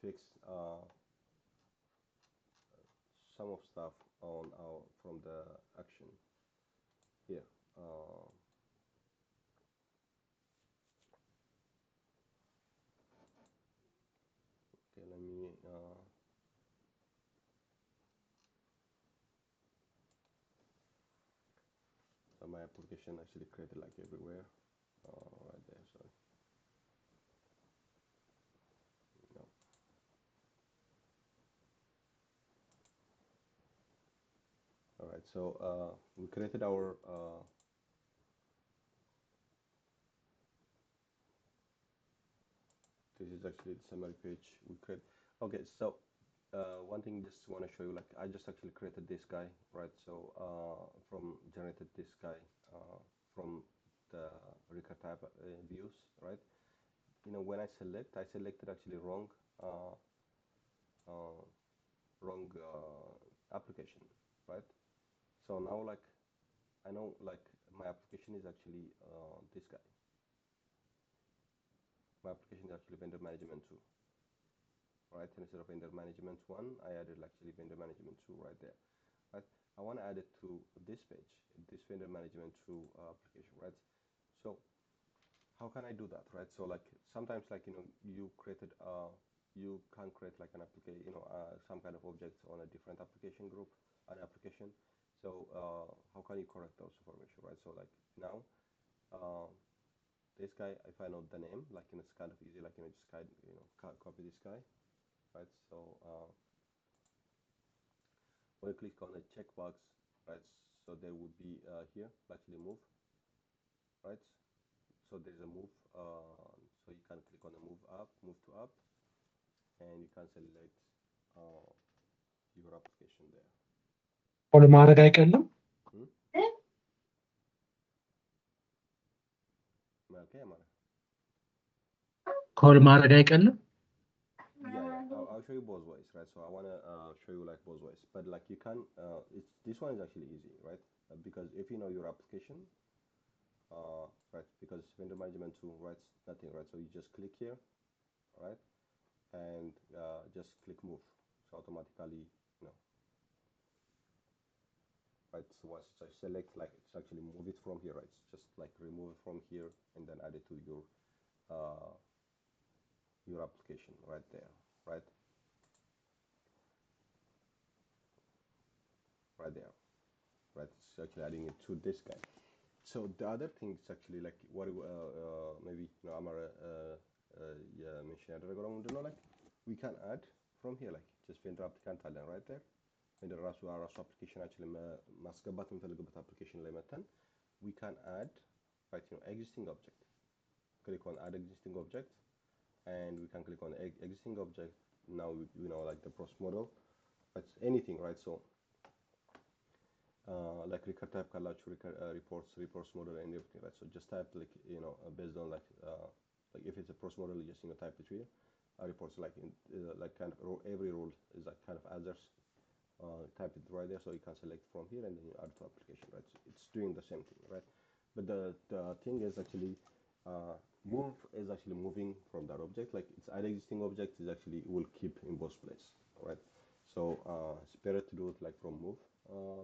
fix some of stuff on our from the action here. Okay, let me so my application actually created like everywhere, right there. Sorry. No. All right, so we created our this is actually the summary page we create. Okay, so one thing just want to show you, like I just actually created this guy, right? So from generated this guy from the record type views, right? When I selected actually wrong uh, wrong application, right? So now like I know like my application is actually this guy. My application is actually vendor management 2, right? And instead of vendor management 1, I added actually vendor management 2 right there, right? I want to add it to this page, this vendor management 2 application, right? So how can I do that, right? So like sometimes like you created you can create like an application, some kind of object on a different application group, an application. So how can you correct those information, right? So like now, uh, this guy, if I know the name, like it's kind of easy, like just kind, copy this guy, right? So when you click on the checkbox, right? So there would be here, actually move, right? So there's a move, so you can click on the move up, move to up, and you can select uh, your application there. ኮድ ማድረግ አይቀልም? Hmm? Okay, Amara. ኮድ ማድረግ አይቀልም? Yeah, I'll show you both ways, right? So I want to show you like both ways, but like you can, this one is actually easy, right? Because if you know your application, right, because vendor management tool writes nothing, right? So you just click here, right, and just click move, so automatically, right, so once I select, like it's actually move it from here, right? It's just like remove it from here and then add it to your application right there, right? Right there, right? It's actually adding it to this guy. So the other thing is actually like what maybe Amara yeah, mentioned like we can add from here, like just vendor applicant አለን right there, vendor ራሱ application actually ማስገባት የምፈልግበት application ላይ መተን we can add, right, existing object. Click on add existing object, and we can click on existing object. Now like the pros model, that's anything, right? So like record type ካላችሁ reports model and everything, right? So just type like based on like if it's a pros model, you just type it here. Reports like like kind of every role is like kind of others. Type it right there, so you can select from here and then you add to application, right? So it's doing the same thing, right? But the thing is actually move is actually moving from that object, like it's add existing object is actually will keep in both place, right? So it's better to do it like from move,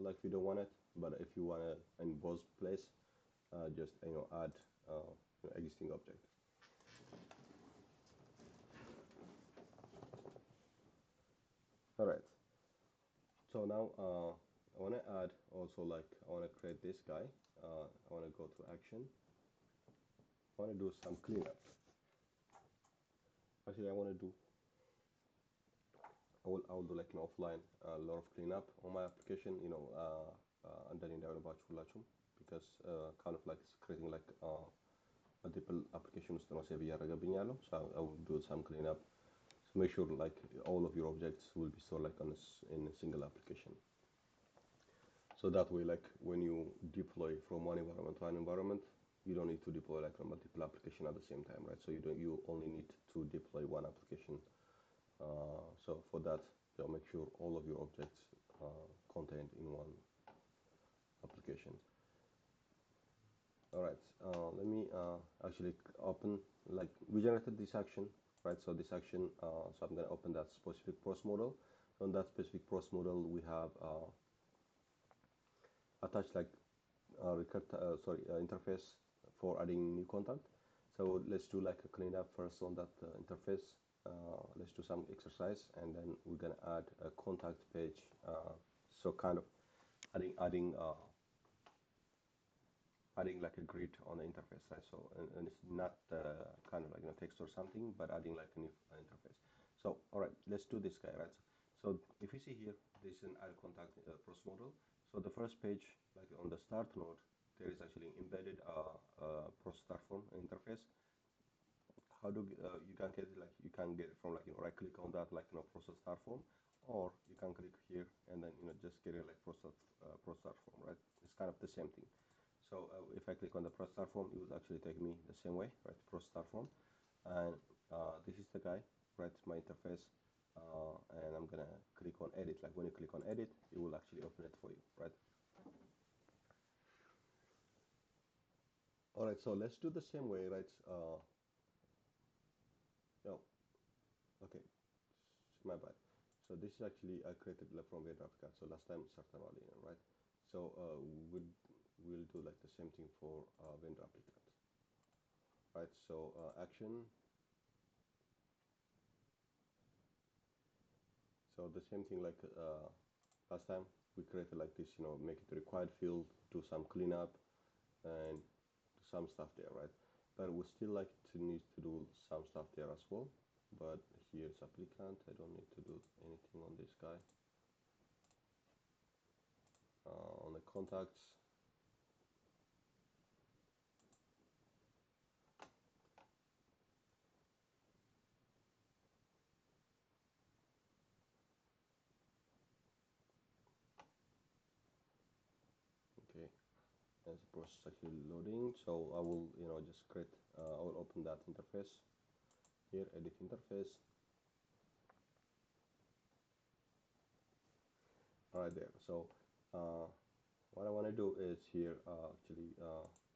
like we don't want it, but if you want it in both place, just add existing object. All right, so now I want to add also, like I want to create this guy. I want to go to action. I want to do some cleanup. Actually, I will do like an offline a lot of cleanup on my application, under እንዳይሆንባችሁ because kind of like it's creating like multiple applications ነው ሴቭ እያደረገብኝ ያለው. So I will do some cleanup to make sure like all of your objects will be stored like in a single application. So that way, like when you deploy from one environment to an environment, you don't need to deploy like a multiple application at the same time, right? So you only need to deploy one application. So for that, make sure all of your objects contained in one application. All right, let me actually open, like we generated this action, right? So this action, so I'm going to open that specific pros model. On that specific pros model, we have attached like interface for adding new contact. So let's do like a cleanup first on that interface. Let's do some exercise, and then we're gonna add a contact page. So kind of adding like a grid on the interface, right? So and it's not kind of like text or something, but adding like a new interface. So all right, let's do this guy, right? So if you see here, this is an add contact pros model. So the first page, like on the start node, there is actually embedded pros start form interface. How do you can get it, like you can get it from like right click on that, like process start form, or you can click here and then just get it like process start form, right? It's kind of the same thing. So if I click on the process start form, it will actually take me the same way, right? Process start form, and this is the guy, right? My interface, and I'm gonna click on edit. Like when you click on edit, it will actually open it for you, right? All right, so let's do the same way, right? No, okay, my bad. So this is actually I created like from vendor applicant. So last time started right? So we'll do like the same thing for vendor applicant, right? So action, So the same thing like last time we created like this, make it required field, do some cleanup, and do some stuff there, right? But we still like to need to do some stuff there as well. But here's applicant. I don't need to do anything on this guy. On the contacts, okay, as the process actually loading, so I will just create I will open that interface here, edit interface. All right, there. So what I want to do is here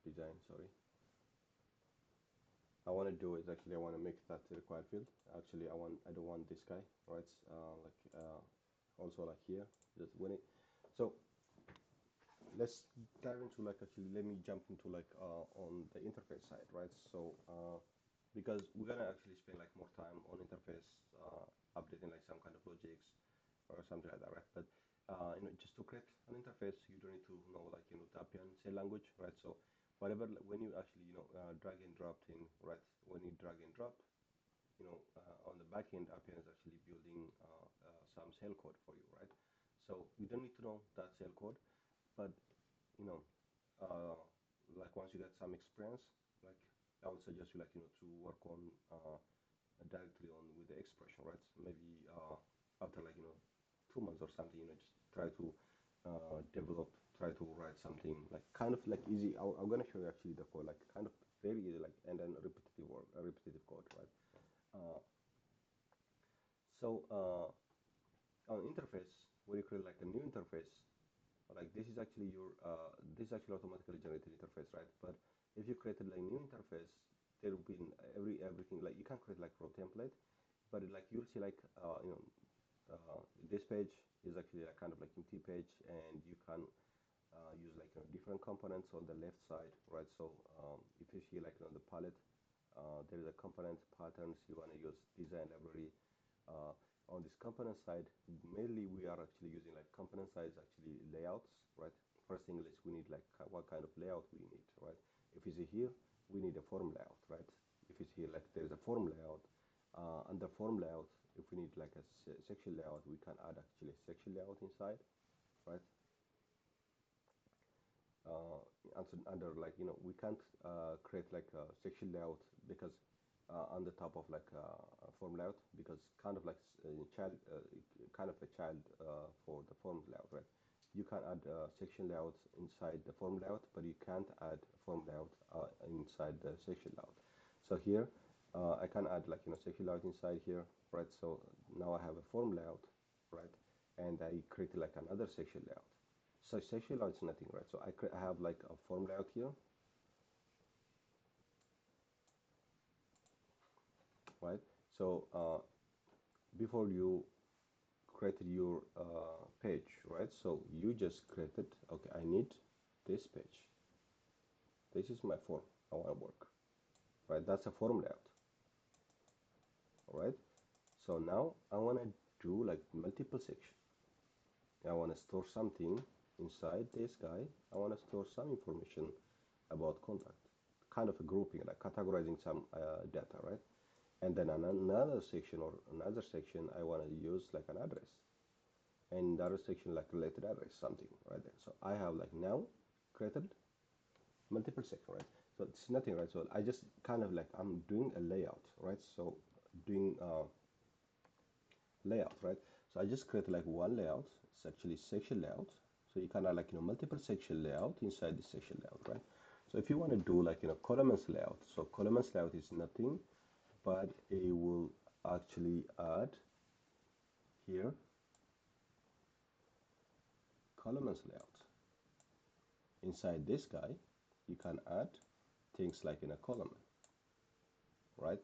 design, sorry. I want to do is actually I want to make that required field. Actually, I don't want this guy, right? Also like here, just when it. So let's dive into like actually let me jump into like on the interface side, right? So because we're gonna actually spend like more time on interface updating like some kind of logics or something like that, right? But just to create an interface, you don't need to know like the Appian say language, right? So whatever when you actually drag and drop thing, right? When you drag and drop, on the back end, Appian is actually building some shell code for you, right? So you don't need to know that shell code, but like once you get some experience, like I would suggest you to work on directly on with the expression, right? Maybe after like 2 months or something, just try to try to write something like kind of like easy. I'm gonna show you actually the code, like kind of very easy, like and then repetitive work, repetitive code, right? Uh, on interface, when you create like a new interface, like this is actually your this is actually automatically generated interface, right? But if you created like new interface, there will be everything like you can create like raw template, but like you'll see like this page is actually a kind of like empty page, and you can use like different components on the left side, right? So if you see like on the palette, there is a component patterns. You want to use design library. On this component side, mainly we are actually using like component size actually layouts, right? First thing is we need like what kind of layout we need, right? If you see here, we need a form layout, right? If you see like there is a form layout, under form layout, if we need like a section layout, we can add actually a section layout inside, right? Under like we can't create like a section layout because on the top of like a form layout, because kind of like child kind of a child for the form layout, right? You can add section layouts inside the form layout, but you can't add form layout inside the section layout. So here I can add like section layout inside here, right? So now I have a form layout, right? And I create like another section layout. So section layout is nothing, right? So I have like a form layout here, right? So before you created your page, right? So you just created, okay, I need this page. This is my form. I want to work, right? That's a form layout, all right? So now I want to do like multiple sections. I want to store something inside this guy. I want to store some information about contact, kind of a grouping, like categorizing some data, right? And then another section or another section, I want to use like an address, and the other section like related address, something right there. So I have like now created multiple sections, right? So it's nothing, right? So I just kind of like I'm doing a layout, right? So doing layout, right? So I just create like one layout. It's actually section layout. So you can add like multiple section layout inside the section layout, right? So if you want to do like columns layout, so columns layout is nothing but it will actually add here columns layout. Inside this guy, you can add things like in a column, right?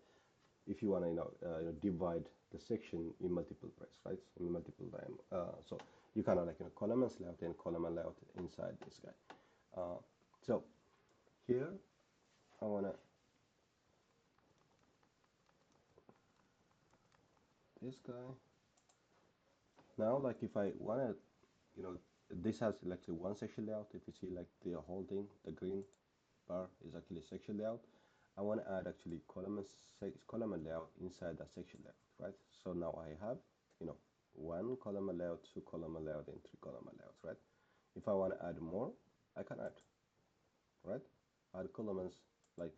If you want to divide the section in multiple parts, right? In multiple time, so you can add like columns layout and column layout inside this guy. So here I want to this guy, Now, like if I wanna, you know, this has like the one section layout. If you see like the whole thing, the green bar is actually section layout. I want to add actually column layout inside that section layout, right? So now I have, one column layout, two column layout, and three column layouts, right? If I want to add more, I can add, right? Add columns like,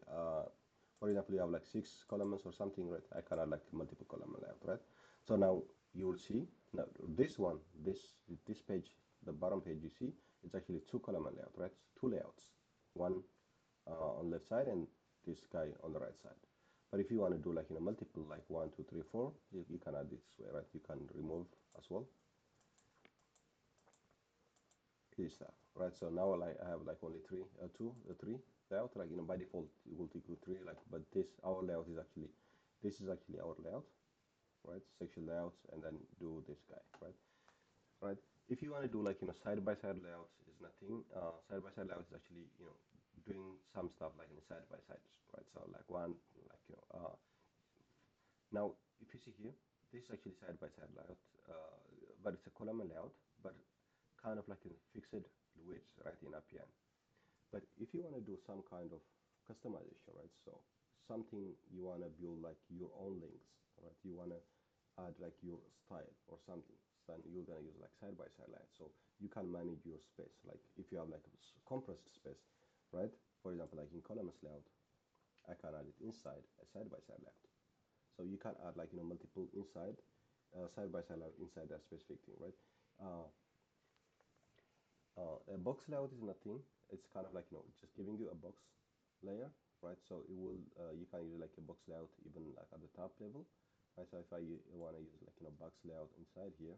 for example, you have like 6 columns or something, right? I can add like multiple column layout, right? So now you will see now this page, the bottom page you see, it's actually two column layout, right? Two layouts, one on left side and this guy on the right side. But if you want to do like multiple, like 1 2 3 4, you can add this way, right? You can remove as well this stuff, right? So now like I have like only three layout, like by default it will take you three, like, but this our layout is actually, this is actually our layout, right? Section layouts, and then do this guy, right? If you want to do like side by side layouts is nothing. Side by side layouts is actually doing some stuff like in side by side, right? So like one, like now if you see here, this is actually side by side layout, but it's a column layout, but kind of like a fixed width, right, in Appian. But if you want to do some kind of customization, right? So something you want to build like your own links, right? You want to add like your style or something. Then you're gonna use like side by side layout. So you can manage your space. Like if you have like a compressed space, right? For example, like in columns layout, I can add it inside a side by side layout. So you can add like multiple inside side by side layout inside that specific thing, right? Uh, a box layout is nothing. It's kind of like just giving you a box layer, right? So it will you can use like a box layout even like at the top level, right? So if I want to use like box layout inside here,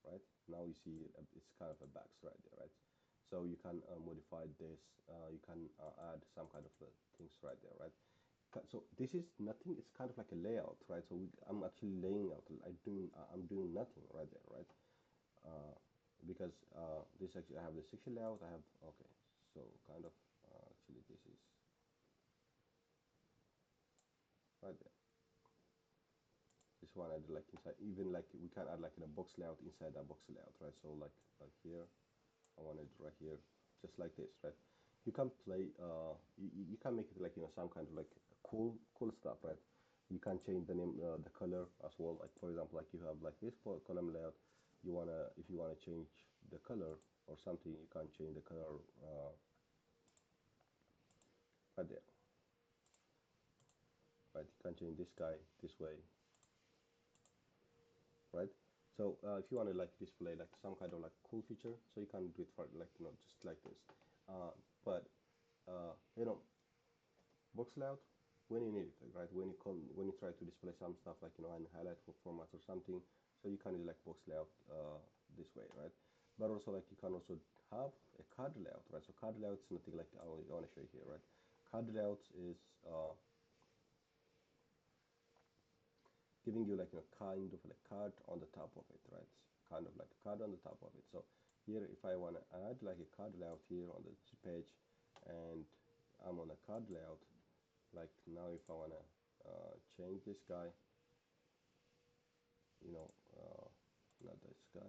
right? Now you see it's kind of a box right there, right? So you can modify this. You can add some kind of things right there, right? So this is nothing. It's kind of like a layout, right? So I'm actually laying out. I'm doing nothing right there, right? Because this actually, I have the section layout. I have, okay, so kind of actually this is right there. This one I did like inside, even like we can add like in a box layout inside that box layout, right? So like here, I want it right here, just like this, right? You can play, you can make it like some kind of like cool stuff, right? You can change the name, the color as well. Like for example, like you have like this column layout. If you wanna change the color or something, you can change the color right there, right? You can change this guy this way, right? So if you want to like display like some kind of like cool feature, so you can do it for like just like this. But uh, you know box layout when you need it, right? When you try to display some stuff like and highlight for formats or something, so you can use like box layout this way, right? But also like you can also have a card layout, right? So card layout is nothing like I want to show you here, right? Card layout is giving you like kind of like card on the top of it, right? Kind of like a card on the top of it. So here, if I want to add like a card layout here on the page, and I'm on a card layout, like now if I want to change this guy, you know, not this guy.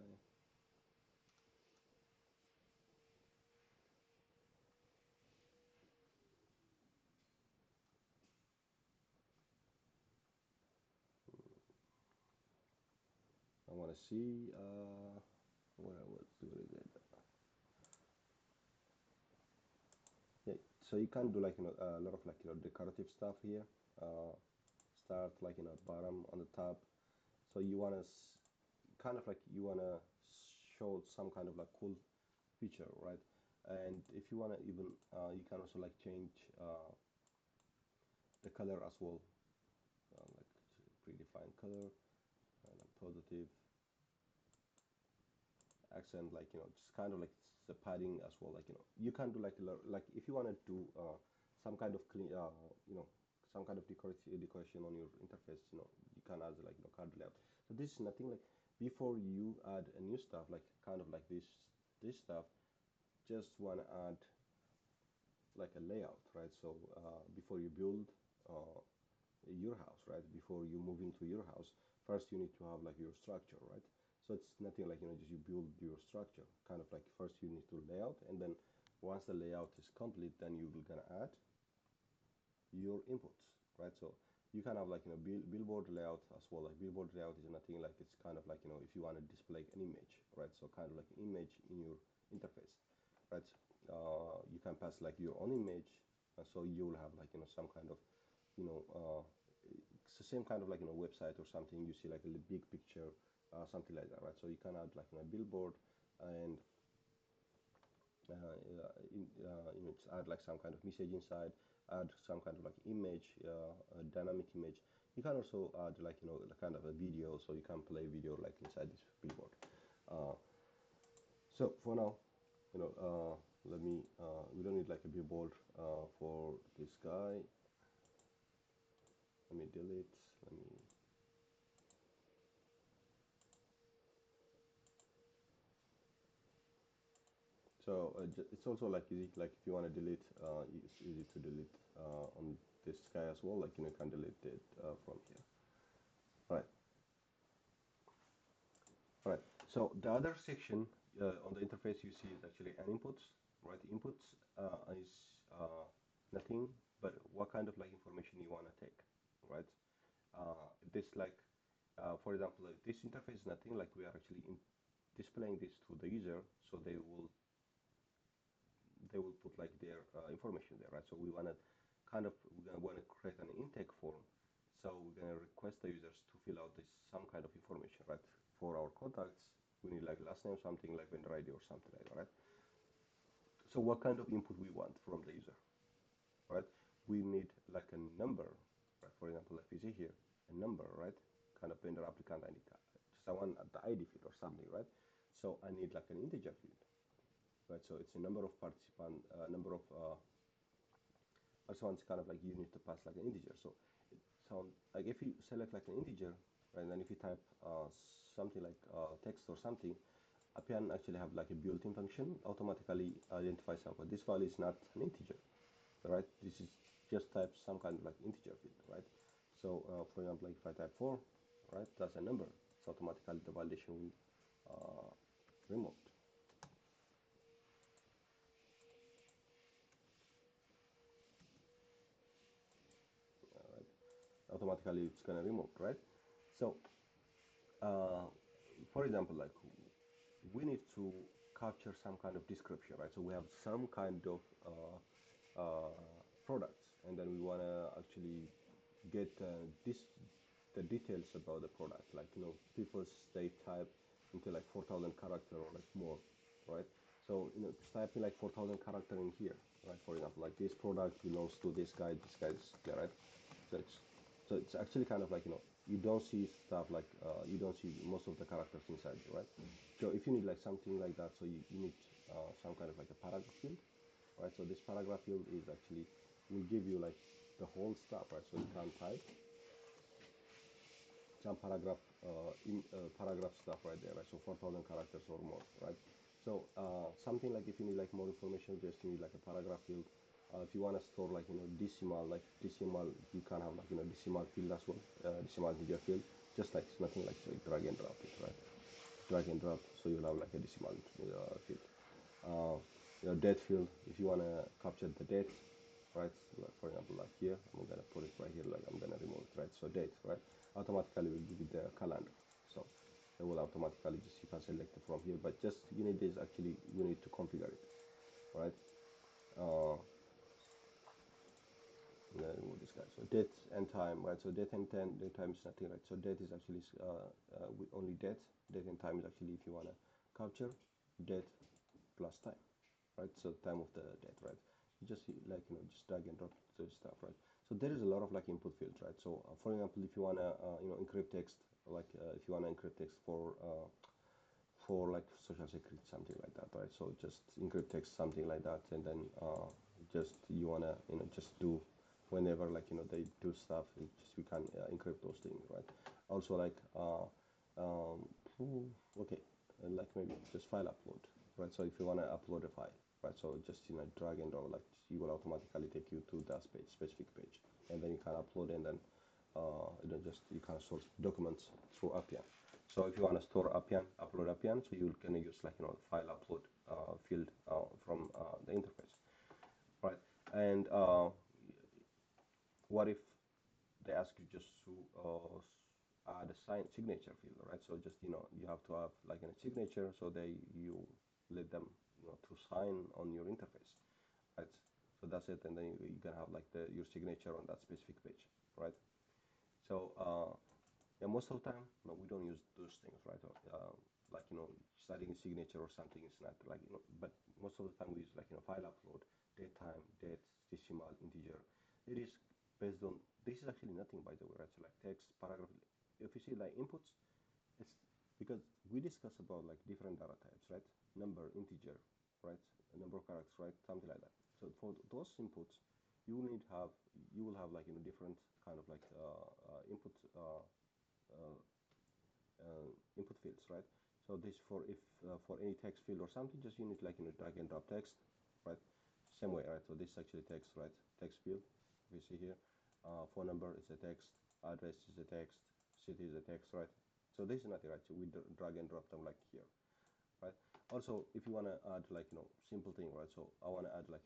I want to see what I was doing it. Yeah, so you can do like a lot of like decorative stuff here. Start like bottom on the top. So you want to kind of like you want to show some kind of like cool feature, right? And if you want to even you can also like change the color as well, like predefined color and a positive accent, like just kind of like the padding as well, like you can do like like if you want to do some kind of clean some kind of decoration on your interface, you can add like card layout. So this is nothing like before you add a new stuff, like kind of like this stuff, just want to add like a layout, right? So before you build your house, right? Before you move into your house, first you need to have like your structure, right? So it's nothing like just you build your structure, kind of like first you need to layout, and then once the layout is complete, then you will gonna add your inputs, right? So you can have like billboard layout as well. Like billboard layout is nothing like, it's kind of like if you want to display an image, right? So kind of like an image in your interface, right? You can pass like your own image, so you will have like some kind of it's the same kind of like website or something. You see like a big picture, something like that, right? So you can add like a billboard and just add like some kind of message inside, add some kind of like image, a dynamic image. You can also add like kind of a video, so you can play video like inside this billboard. So for now, let me we don't need like a billboard for this guy. Let me delete. Let me. So it's also like easy, like if you want to delete, it's easy to delete on this guy as well. Like you can delete it from here. All right. All right. So the other section on the interface you see is actually an inputs, right? Inputs is nothing but what kind of like information you want to take, right? This like, for example, this interface is nothing like we are actually displaying this to the user, so they will put like their information there, right? So we want to we're gonna want to create an intake form, so we're gonna request the users to fill out this some kind of information, right? For our contacts, we need like last name, something like vendor ID or something like that, right? So what kind of input we want from the user, right? We need like a number, right? For example, if you see here a number, right? Kind of vendor applicant ID, someone at the ID field or something, right? So I need like an integer field, right? So it's a number of participant, number of participants, kind of like you need to pass like an integer. So like if you select like an integer, right, and then if you type something like text or something, Appian actually have like a built-in function automatically identifies something. This value is not an integer, right? This is just type some kind of like integer field, right? So for example, like if I type 4, right, that's a number. So automatically the validation will removed. All right. Automatically it's gonna remove, right? So for example, like we need to capture some kind of description, right? So we have some kind of products, and then we want to actually get the details about the product, like people's state type into like 4,000 character or like more, right? So just type in like 4,000 character in here, right? For example, like this product belongs to this guy, right? So it's actually kind of like you don't see stuff like you don't see most of the characters inside, right? So if you need like something like that, so you need some kind of like a paragraph field, right? So this paragraph field is actually will give you like the whole stuff, right? So you can type some paragraph stuff right there, right? So 4,000 characters or more, right? So something like if you need like more information, just you need like a paragraph field. If you want to store like decimal, you can have like decimal field as well, decimal integer field, just like it's nothing like, so you drag and drop it, right? Drag and drop, so you'll have like a decimal field. Date field, if you want to capture the date, right? Like for example, like here, I'm gonna put it right here, like I'm gonna remove it, right? So date, right? Automatically will give you the calendar. So it will automatically just, you can select it from here, but just you need this actually, you need to configure it, right? And then remove this guy. So date and time, right? So date and time is nothing, right? So date is actually only date. Date and time is actually if you wanna capture date plus time, right? So time of the date, right? You just like just drag and drop the stuff, right? So there is a lot of like input fields, right? So for example, if you wanna encrypt text, like if you wanna encrypt text for like social security, something like that, right? So just encrypt text, something like that, and then just you wanna just do whenever like they do stuff, just we can encrypt those things, right? Also like okay, like maybe just file upload, right? So if you want to upload a file, right, so just drag and drop, like you will automatically take you to that specific page, and then you can upload, and then just you can store documents through Appian. So if you want to store Appian, upload Appian, so you can use file upload field from the interface, right? And what if they ask you just to add a signature field, right? So just you have to have a signature, so you let them to sign on your interface, right? So that's it, and then you can have your signature on that specific page, right? So yeah, most of the time, no, we don't use those things, right? Starting a signature or something is not but most of the time we use file upload, date time, date, decimal, integer. It is based on, this is actually nothing, by the way, right? So text, paragraph. If you see inputs, it's because we discuss about different data types, right? Number, integer, right? A number of characters, right? Something like that. So for those inputs, you will have different kind of input input fields, right? So this for if for any text field or something, just you need drag and drop text, right? Same way, right? So this is actually text, right? Text field. We see here, phone number is a text, address is a text, city is a text, right? So this is nothing, right? So we drag and drop them here, right? Also, if you want to add simple thing, right? So I want to add the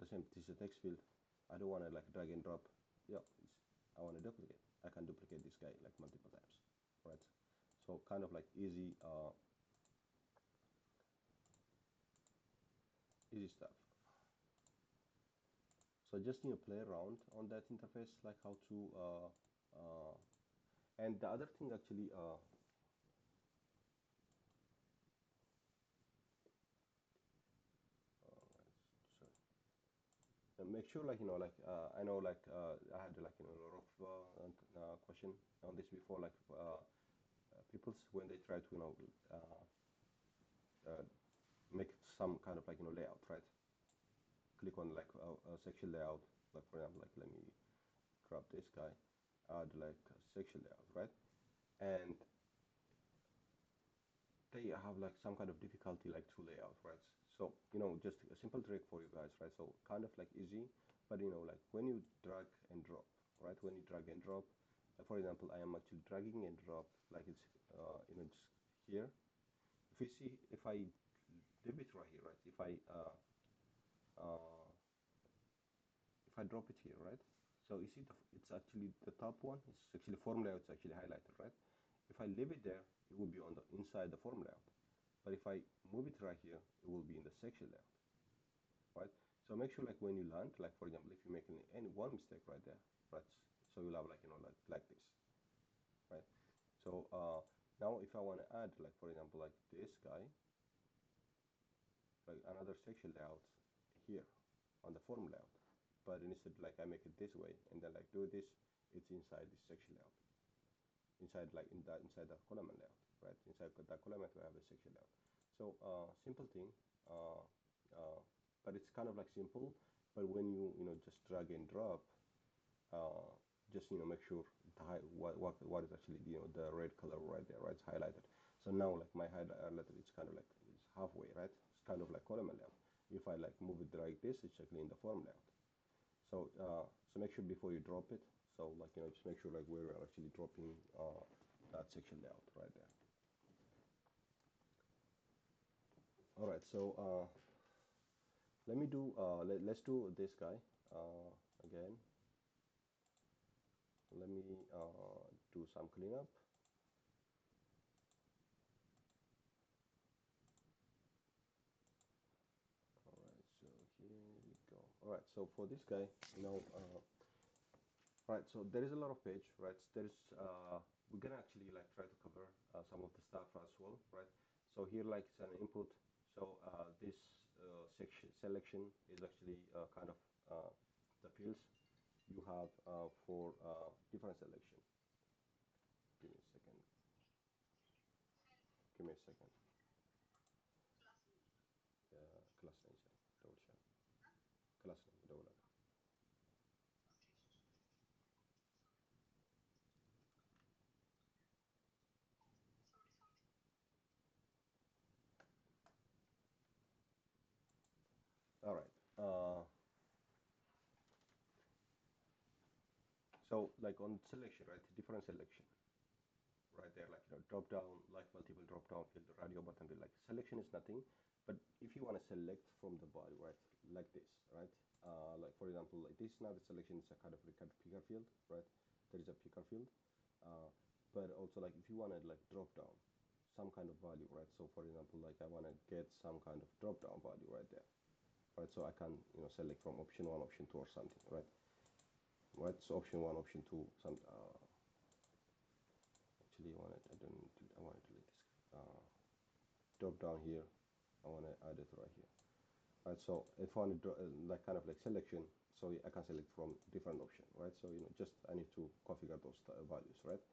same. This is a text field. I don't want to drag and drop. Yeah, I want to duplicate. I can duplicate this guy multiple times, right? So kind of easy easy stuff. So just play around on that interface, how to and the other thing actually so make sure I know I had a lot of question on this before, people's when they try to uh, make some kind of layout, right? Click on a section layout, for example, let me grab this guy, add a section layout, right? And they have some kind of difficulty to layout, right? So just a simple trick for you guys, right? So kind of easy, but when you drag and drop, right? When you drag and drop, for example, I am actually dragging and drop it's just here. If you see, if I leave it right here, right? Uh, if I drop it here, right? So you see, it's actually the top one. It's actually form layout. It's actually highlighted, right? If I leave it there, it will be on the inside the form layout. But if I move it right here, it will be in the section layout, right? So make sure when you land, for example, if you make any one mistake right there, right? So you'll have like this, right? So now if I want to add for example this guy, another section layout here on the form layout, but instead I make it this way and then do this, it's inside this section layout, inside inside the column layout, right? Inside that column we have a section layout. So simple thing, but it's kind of simple, but when you just drag and drop, just make sure what is actually the red color right there, right? It's highlighted. So now my highlighted, it's kind of it's halfway, right? It's kind of column layout. If I move it like this, it's actually in the form layout. So so make sure before you drop it, so just make sure where we're actually dropping that section layout right there. All right, so let me do let's do this guy again. Let me do some cleanup. All right, so here we go. All right, so for this guy, right, so there is a lot of page, right? There's we're gonna actually try to cover some of the stuff as well, right? So here it's an input. So this section selection is actually kind of the fields you have for different selection. Give me a second. Give me a second. Class name, double check. Class name, double check. All right. So like on selection, right? Different selection, right there, like drop down, like multiple drop down field, radio button field. Like selection is nothing, but if you want to select from the body, right, like this, right? Like for example, like this now the selection is a kind of record picker field, right? There is a picker field, uh, but also like if you want to like drop down some kind of value, right? So for example, like I want to get some kind of drop down value right there, right? So I can select from option 1, option 2 or something, right? Right, so option 1, option 2, some actually I want to delete this drop down here. I want to add it right here, right? So if I want to like kind of like selection, so I can select from different option, right? So just I need to configure those values, right?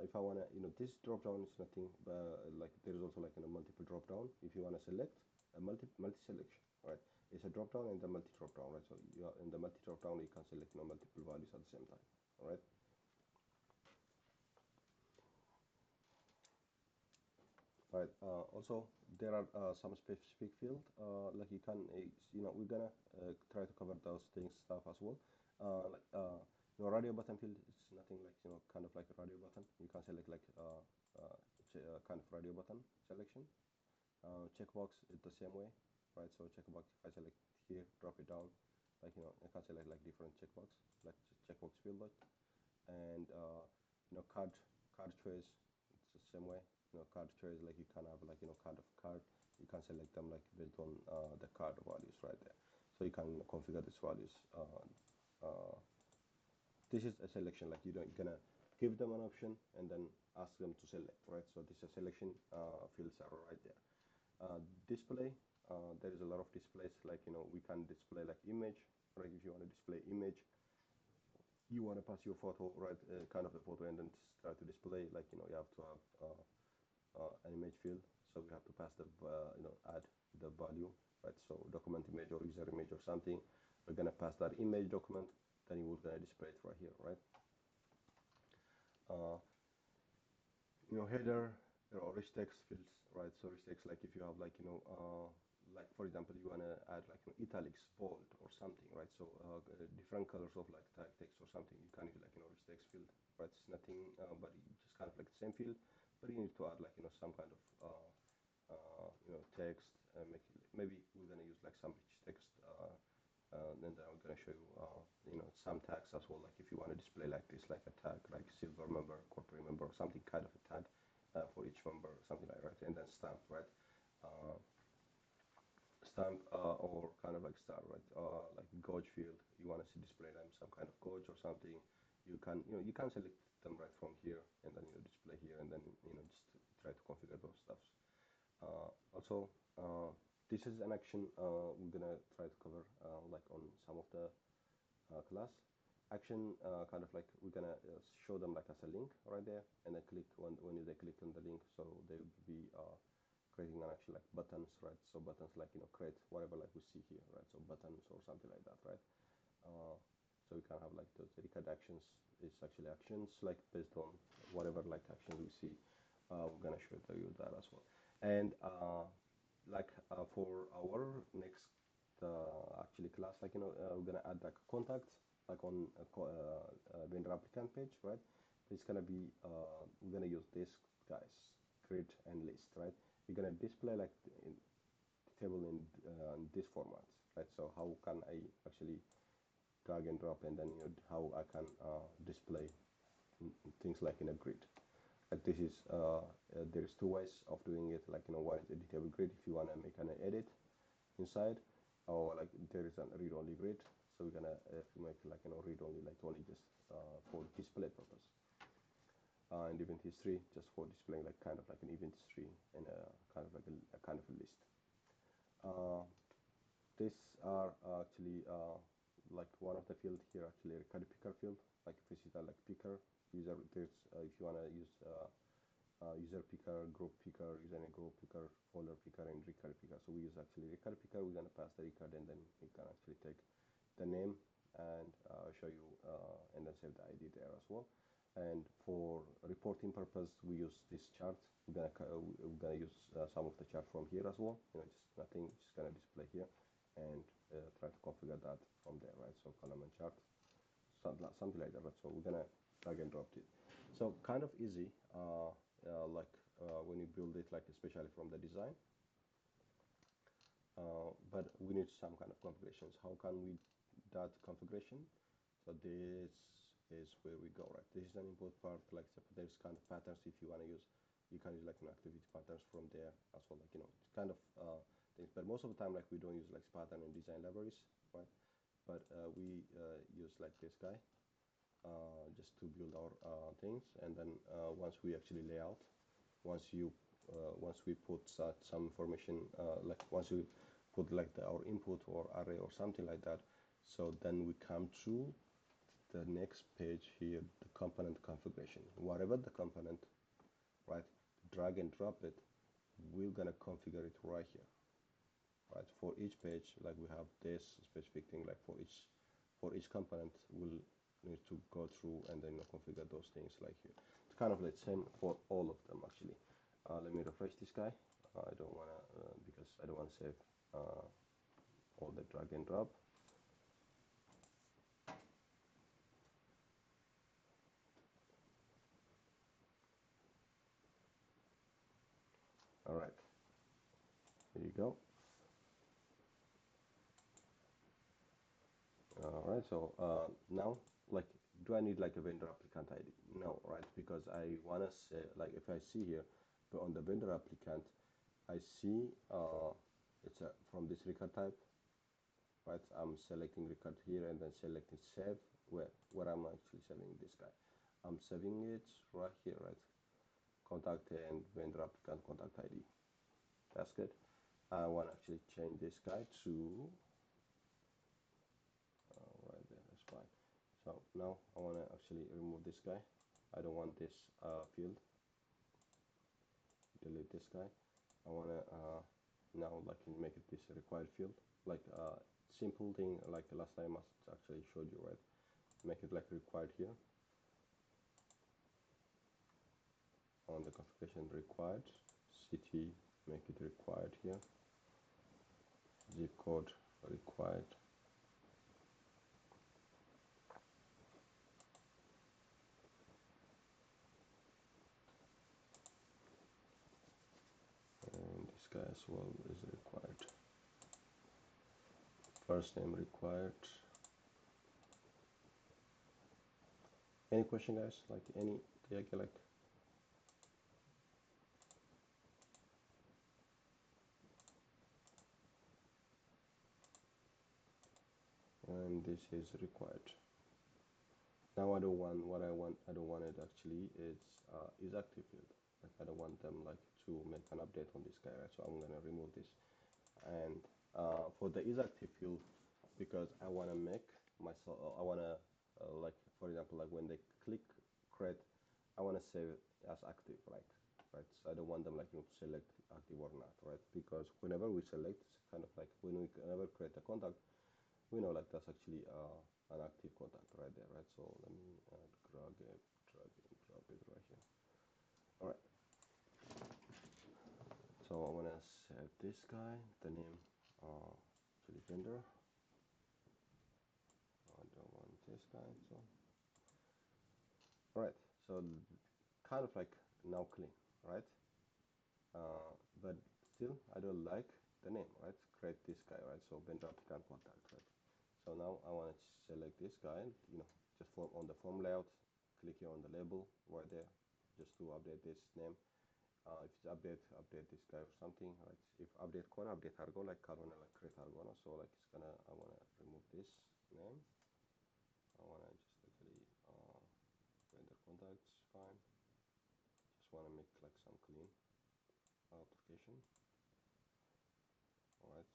If I want to this drop down is nothing but like there is also like a multiple drop down. If you want to select a multi selection, right? It's a drop down and the multi drop down, right? So you are in the multi drop down, you can select multiple values at the same time, all right? Right. Also, there are some specific field, like you can, we're gonna try to cover those things stuff as well. Like radio button field is nothing like kind of like a radio button. You can select like kind of radio button selection. Checkbox is the same way, right? So checkbox, if I select here, drop it down, like I can select like different checkbox, like checkbox field, like, and card choice, it's the same way. Card choice, like you can have like kind of card, you can select them like based on the card values right there, so you can configure these values. This is a selection, like you're gonna give them an option and then ask them to select, right? So this is a selection fields are right there. Display, there is a lot of displays, like we can display like image, right? If you want to display image, you want to pass your photo, right? Kind of a photo, and then try to display, like you have to have an image field, so we have to pass the add the value, right? So document image or user image or something, we're gonna pass that image document, then you will gonna display it right here, right? Header or rich text fields, right? So rich text, like if you have like like for example you want to add like italics, bold or something, right? So different colors of like tag text or something, you can use like rich text field, right? It's nothing but it's just kind of like the same field, but you need to add like some kind of text, maybe we're going to use like some rich text, and then I'm going to show you some tags as well, like if you want to display like this, like a tag like silver member, corporate member, something kind of a tag for each member, something like that, and then stamp, right? Stamp or kind of like star, right? Like gauge field, you want to see display them some kind of gauge or something, you can select them right from here, and then display here, and then just try to configure those stuffs. Also, this is an action we're gonna try to cover like on some of the class action, kind of like we're gonna show them like as a link right there, and then click when they click on the link, so they will be creating an action like buttons, right? So buttons like create whatever like we see here, right? So buttons or something like that, right? So we can have like those record actions. It's actually actions like based on whatever like actions we see. We're gonna show you that as well. And like for our next actually class, like we're gonna add like contacts like on vendor applicant page, right? It's gonna be we're gonna use this guys, grid and list, right? We're gonna display like in table in this format, right? So how can I actually drag and drop, and then how I can display things like in a grid. Like this is there's two ways of doing it. Like one is editable grid if you want to make an edit inside, or like there is a read-only grid. So we're gonna make like read-only, like only just for display purpose. And event history just for displaying like kind of like an event history and kind of like a kind of a list. These are actually like one of the field here, actually record picker field. Like if you see that like picker user, there's if you want to use user picker, group picker, username group picker, folder picker, and record picker. So we use actually record picker. We're gonna pass the record, and then we can actually take the name and show you and then save the ID there as well. And for reporting purpose, we use this chart. We're gonna use some of the chart from here as well. Just nothing, just gonna display here and try to configure that from there, right? So column and chart. something like that, right? So we're gonna drag and drop it. So kind of easy, when you build it, like especially from the design. But we need some kind of configurations. How can we that configuration? So this is where we go, right? This is an input part, like there's kind of patterns. If you want to use, you can use like activity patterns from there as well, like it's kind of things. But most of the time, like we don't use like pattern and design libraries, right? But we use like this guy just to build our things, and then once we actually lay out, once we put some information, like once we put like our input or array or something like that, so then we come to the next page here, the component configuration. Whatever the component, right, drag and drop it, we're gonna configure it right here, right? For each page, like we have this specific thing, like for each component, we'll need to go through and then configure those things like here. It's kind of the same for all of them actually. Let me refresh this guy. I don't want to because I don't want to save all the drag and drop. All right, there you go. All right, so now, like, do I need like a vendor applicant ID? No, right? Because I want to say, like, if I see here, but on the vendor applicant, I see it's from this record type, right? I'm selecting record here and then selecting save, where I'm actually saving this guy. I'm saving it right here, right? Contact and vendor applicant contact ID. That's good. I want to actually change this guy to right there. That's fine. So now I want to actually remove this guy. I don't want this field. Delete this guy. I want to now like make it this required field, like simple thing like last time I actually showed you, right? Make it like required here. On the configuration required, city, make it required here. Zip code required. And this guy as well is required. First name required. Any question, guys? Like any, like and this is required. Now I don't want I don't want it actually is active field. Like I don't want them like to make an update on this guy, right? So I'm gonna remove this. And for the is active field, because I want to make myself, I want to like for example, like when they click create, I want to save it as active, right? So I don't want them like to select active or not, right? Because whenever we select, it's kind of like whenever create a contact, we know like that's actually an active contact right there, right? So let me drag it and drop it right here. All right. So I want to save this guy, the name actually vendor. I don't want this guy. So all right. So kind of like now clean, right? But still, I don't like the name, right? Create this guy, right? So vendor applicant contact, right? So now I want to select this guy, just on the form layout, click here on the label right there, just to update this name. If it's update this guy or something, right? If update corner, update argo, like I want to like create argo, so like it's gonna, I want to remove this name. I want to just actually vendor contacts, fine. Just want to make like some clean application. All right.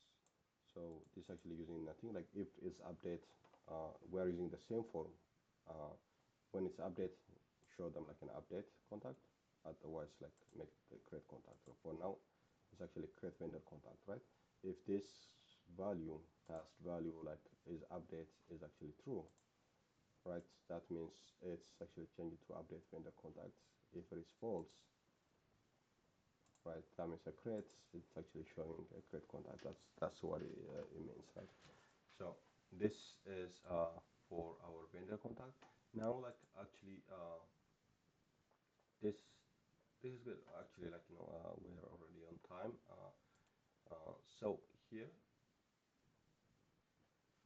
So this actually using nothing, like if it's update, we're using the same form. When it's update, show them like an update contact. Otherwise, like make the create contact. So for now, it's actually create vendor contact, right? If this value, past value, like is update is actually true, right? That means it's actually changing to update vendor contacts. If it is false, right, that means a create, it's actually showing a create contact. That's what it means, right? So this is for our vendor contact. Now, like actually, this this is good. Actually, like we're already on time. So here,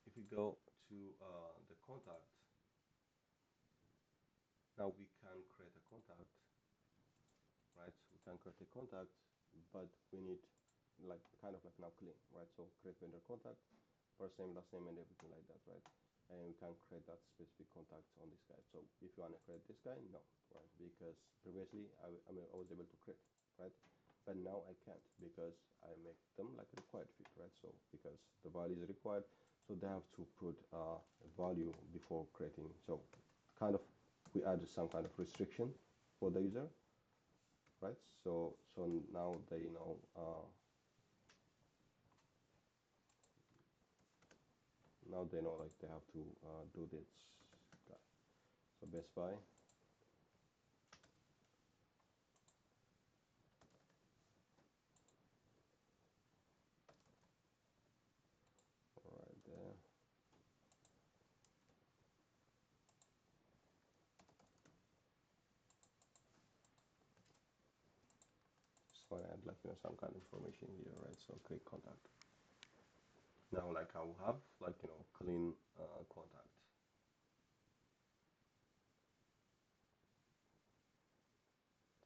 if we go to the contact, now we can create a contact, right? We can create a contact, but we need like kind of like now clean, right? So create vendor contact, first name, last name, and everything like that, right? And we can create that specific contact on this guy. So if you want to create this guy, no, right? Because previously I was able to create, right? But now I can't because I make them like required field, right? So because the value is required, so they have to put a value before creating. So kind of we added some kind of restriction for the user, right? So now they know. Now they know like they have to do this. So Best Buy. Right there. Just want to add like some kind of information here, right? So click contact. Now like I will have like clean contact.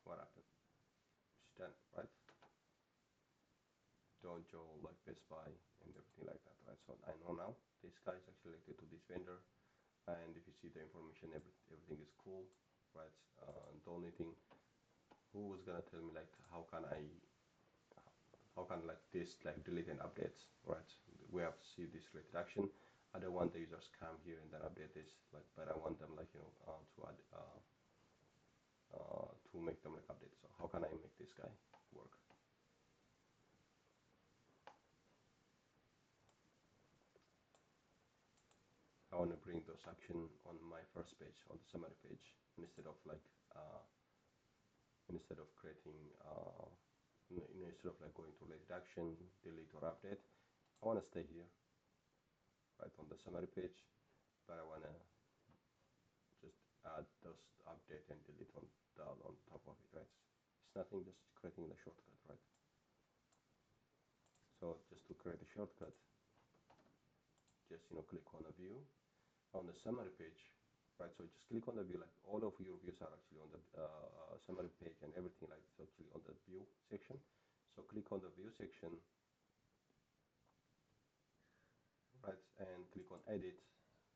What happened? It's done, right? Don't show like Best Buy and everything like that, right? So I know now this guy is actually related to this vendor, and if you see the information, everything is cool, right? The only thing, who was gonna tell me like how can like this like delete and updates, right? We have to see this related action. I don't want the users come here and then update this, like, but I want them like to add to make them like update. So how can I make this guy work? I want to bring those action on my first page, on the summary page, instead of like creating instead of like going to related action, delete or update. I want to stay here, right on the summary page, but I want to just add those update and delete on top of it, right? It's nothing, just creating the shortcut, right? So just to create a shortcut, just click on a view on the summary page, right? So just click on the view, like all of your views are actually on the summary page, and everything like it's actually on the view section. So click on the view section, right, and click on edit,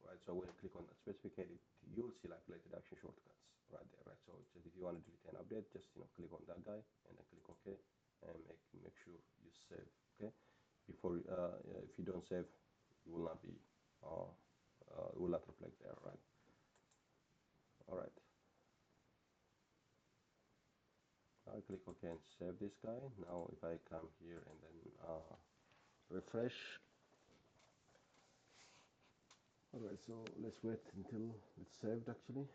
right? So when you click on the specific edit, you will see like related action shortcuts right there, right? So just if you want to delete and update, just click on that guy and then click OK, and make sure you save. Okay, before if you don't save, you will not be it will not reflect there, right? All right, I click OK and save this guy. Now if I come here and then refresh. All right, so let's wait until it's saved. Actually,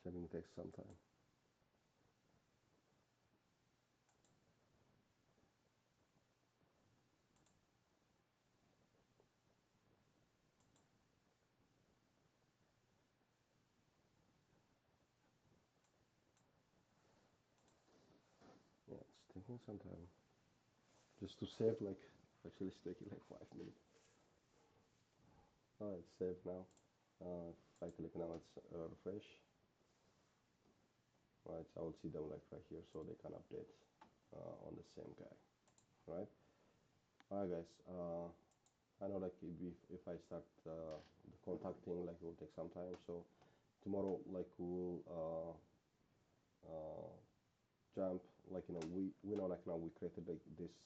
saving takes some time. Yeah, it's taking some time. Just to save, like, actually it's taking like 5 minutes. Oh, it's saved now. If I click now, it's refresh. Right, I will see them like right here, so they can update on the same guy. Right. All right, guys. I know like if I start the contacting, like it will take some time. So tomorrow, like we'll jump, like we know like now we created like this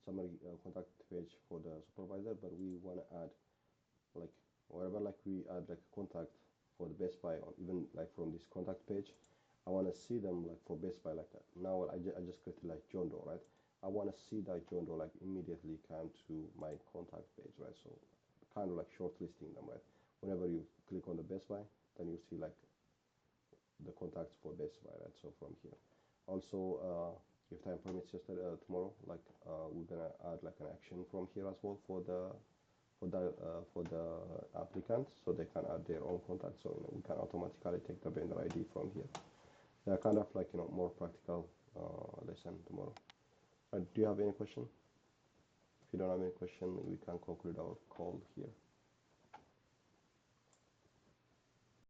summary contact page for the supervisor, but we want to add like wherever like we add like a contact for the Best Buy, or even like from this contact page, I want to see them like for Best Buy like that. Now I just created like John Doe, right? I want to see that John Doe like immediately come to my contact page, right? So kind of like shortlisting them, right? Whenever you click on the Best Buy, then you see like the contacts for Best Buy, right? So from here, also if time permits, just tomorrow, like we're gonna add like an action from here as well for the applicant, so they can add their own contact. So we can automatically take the vendor ID from here. They're kind of like more practical lesson tomorrow. Do you have any question? If you don't have any question, we can conclude our call here.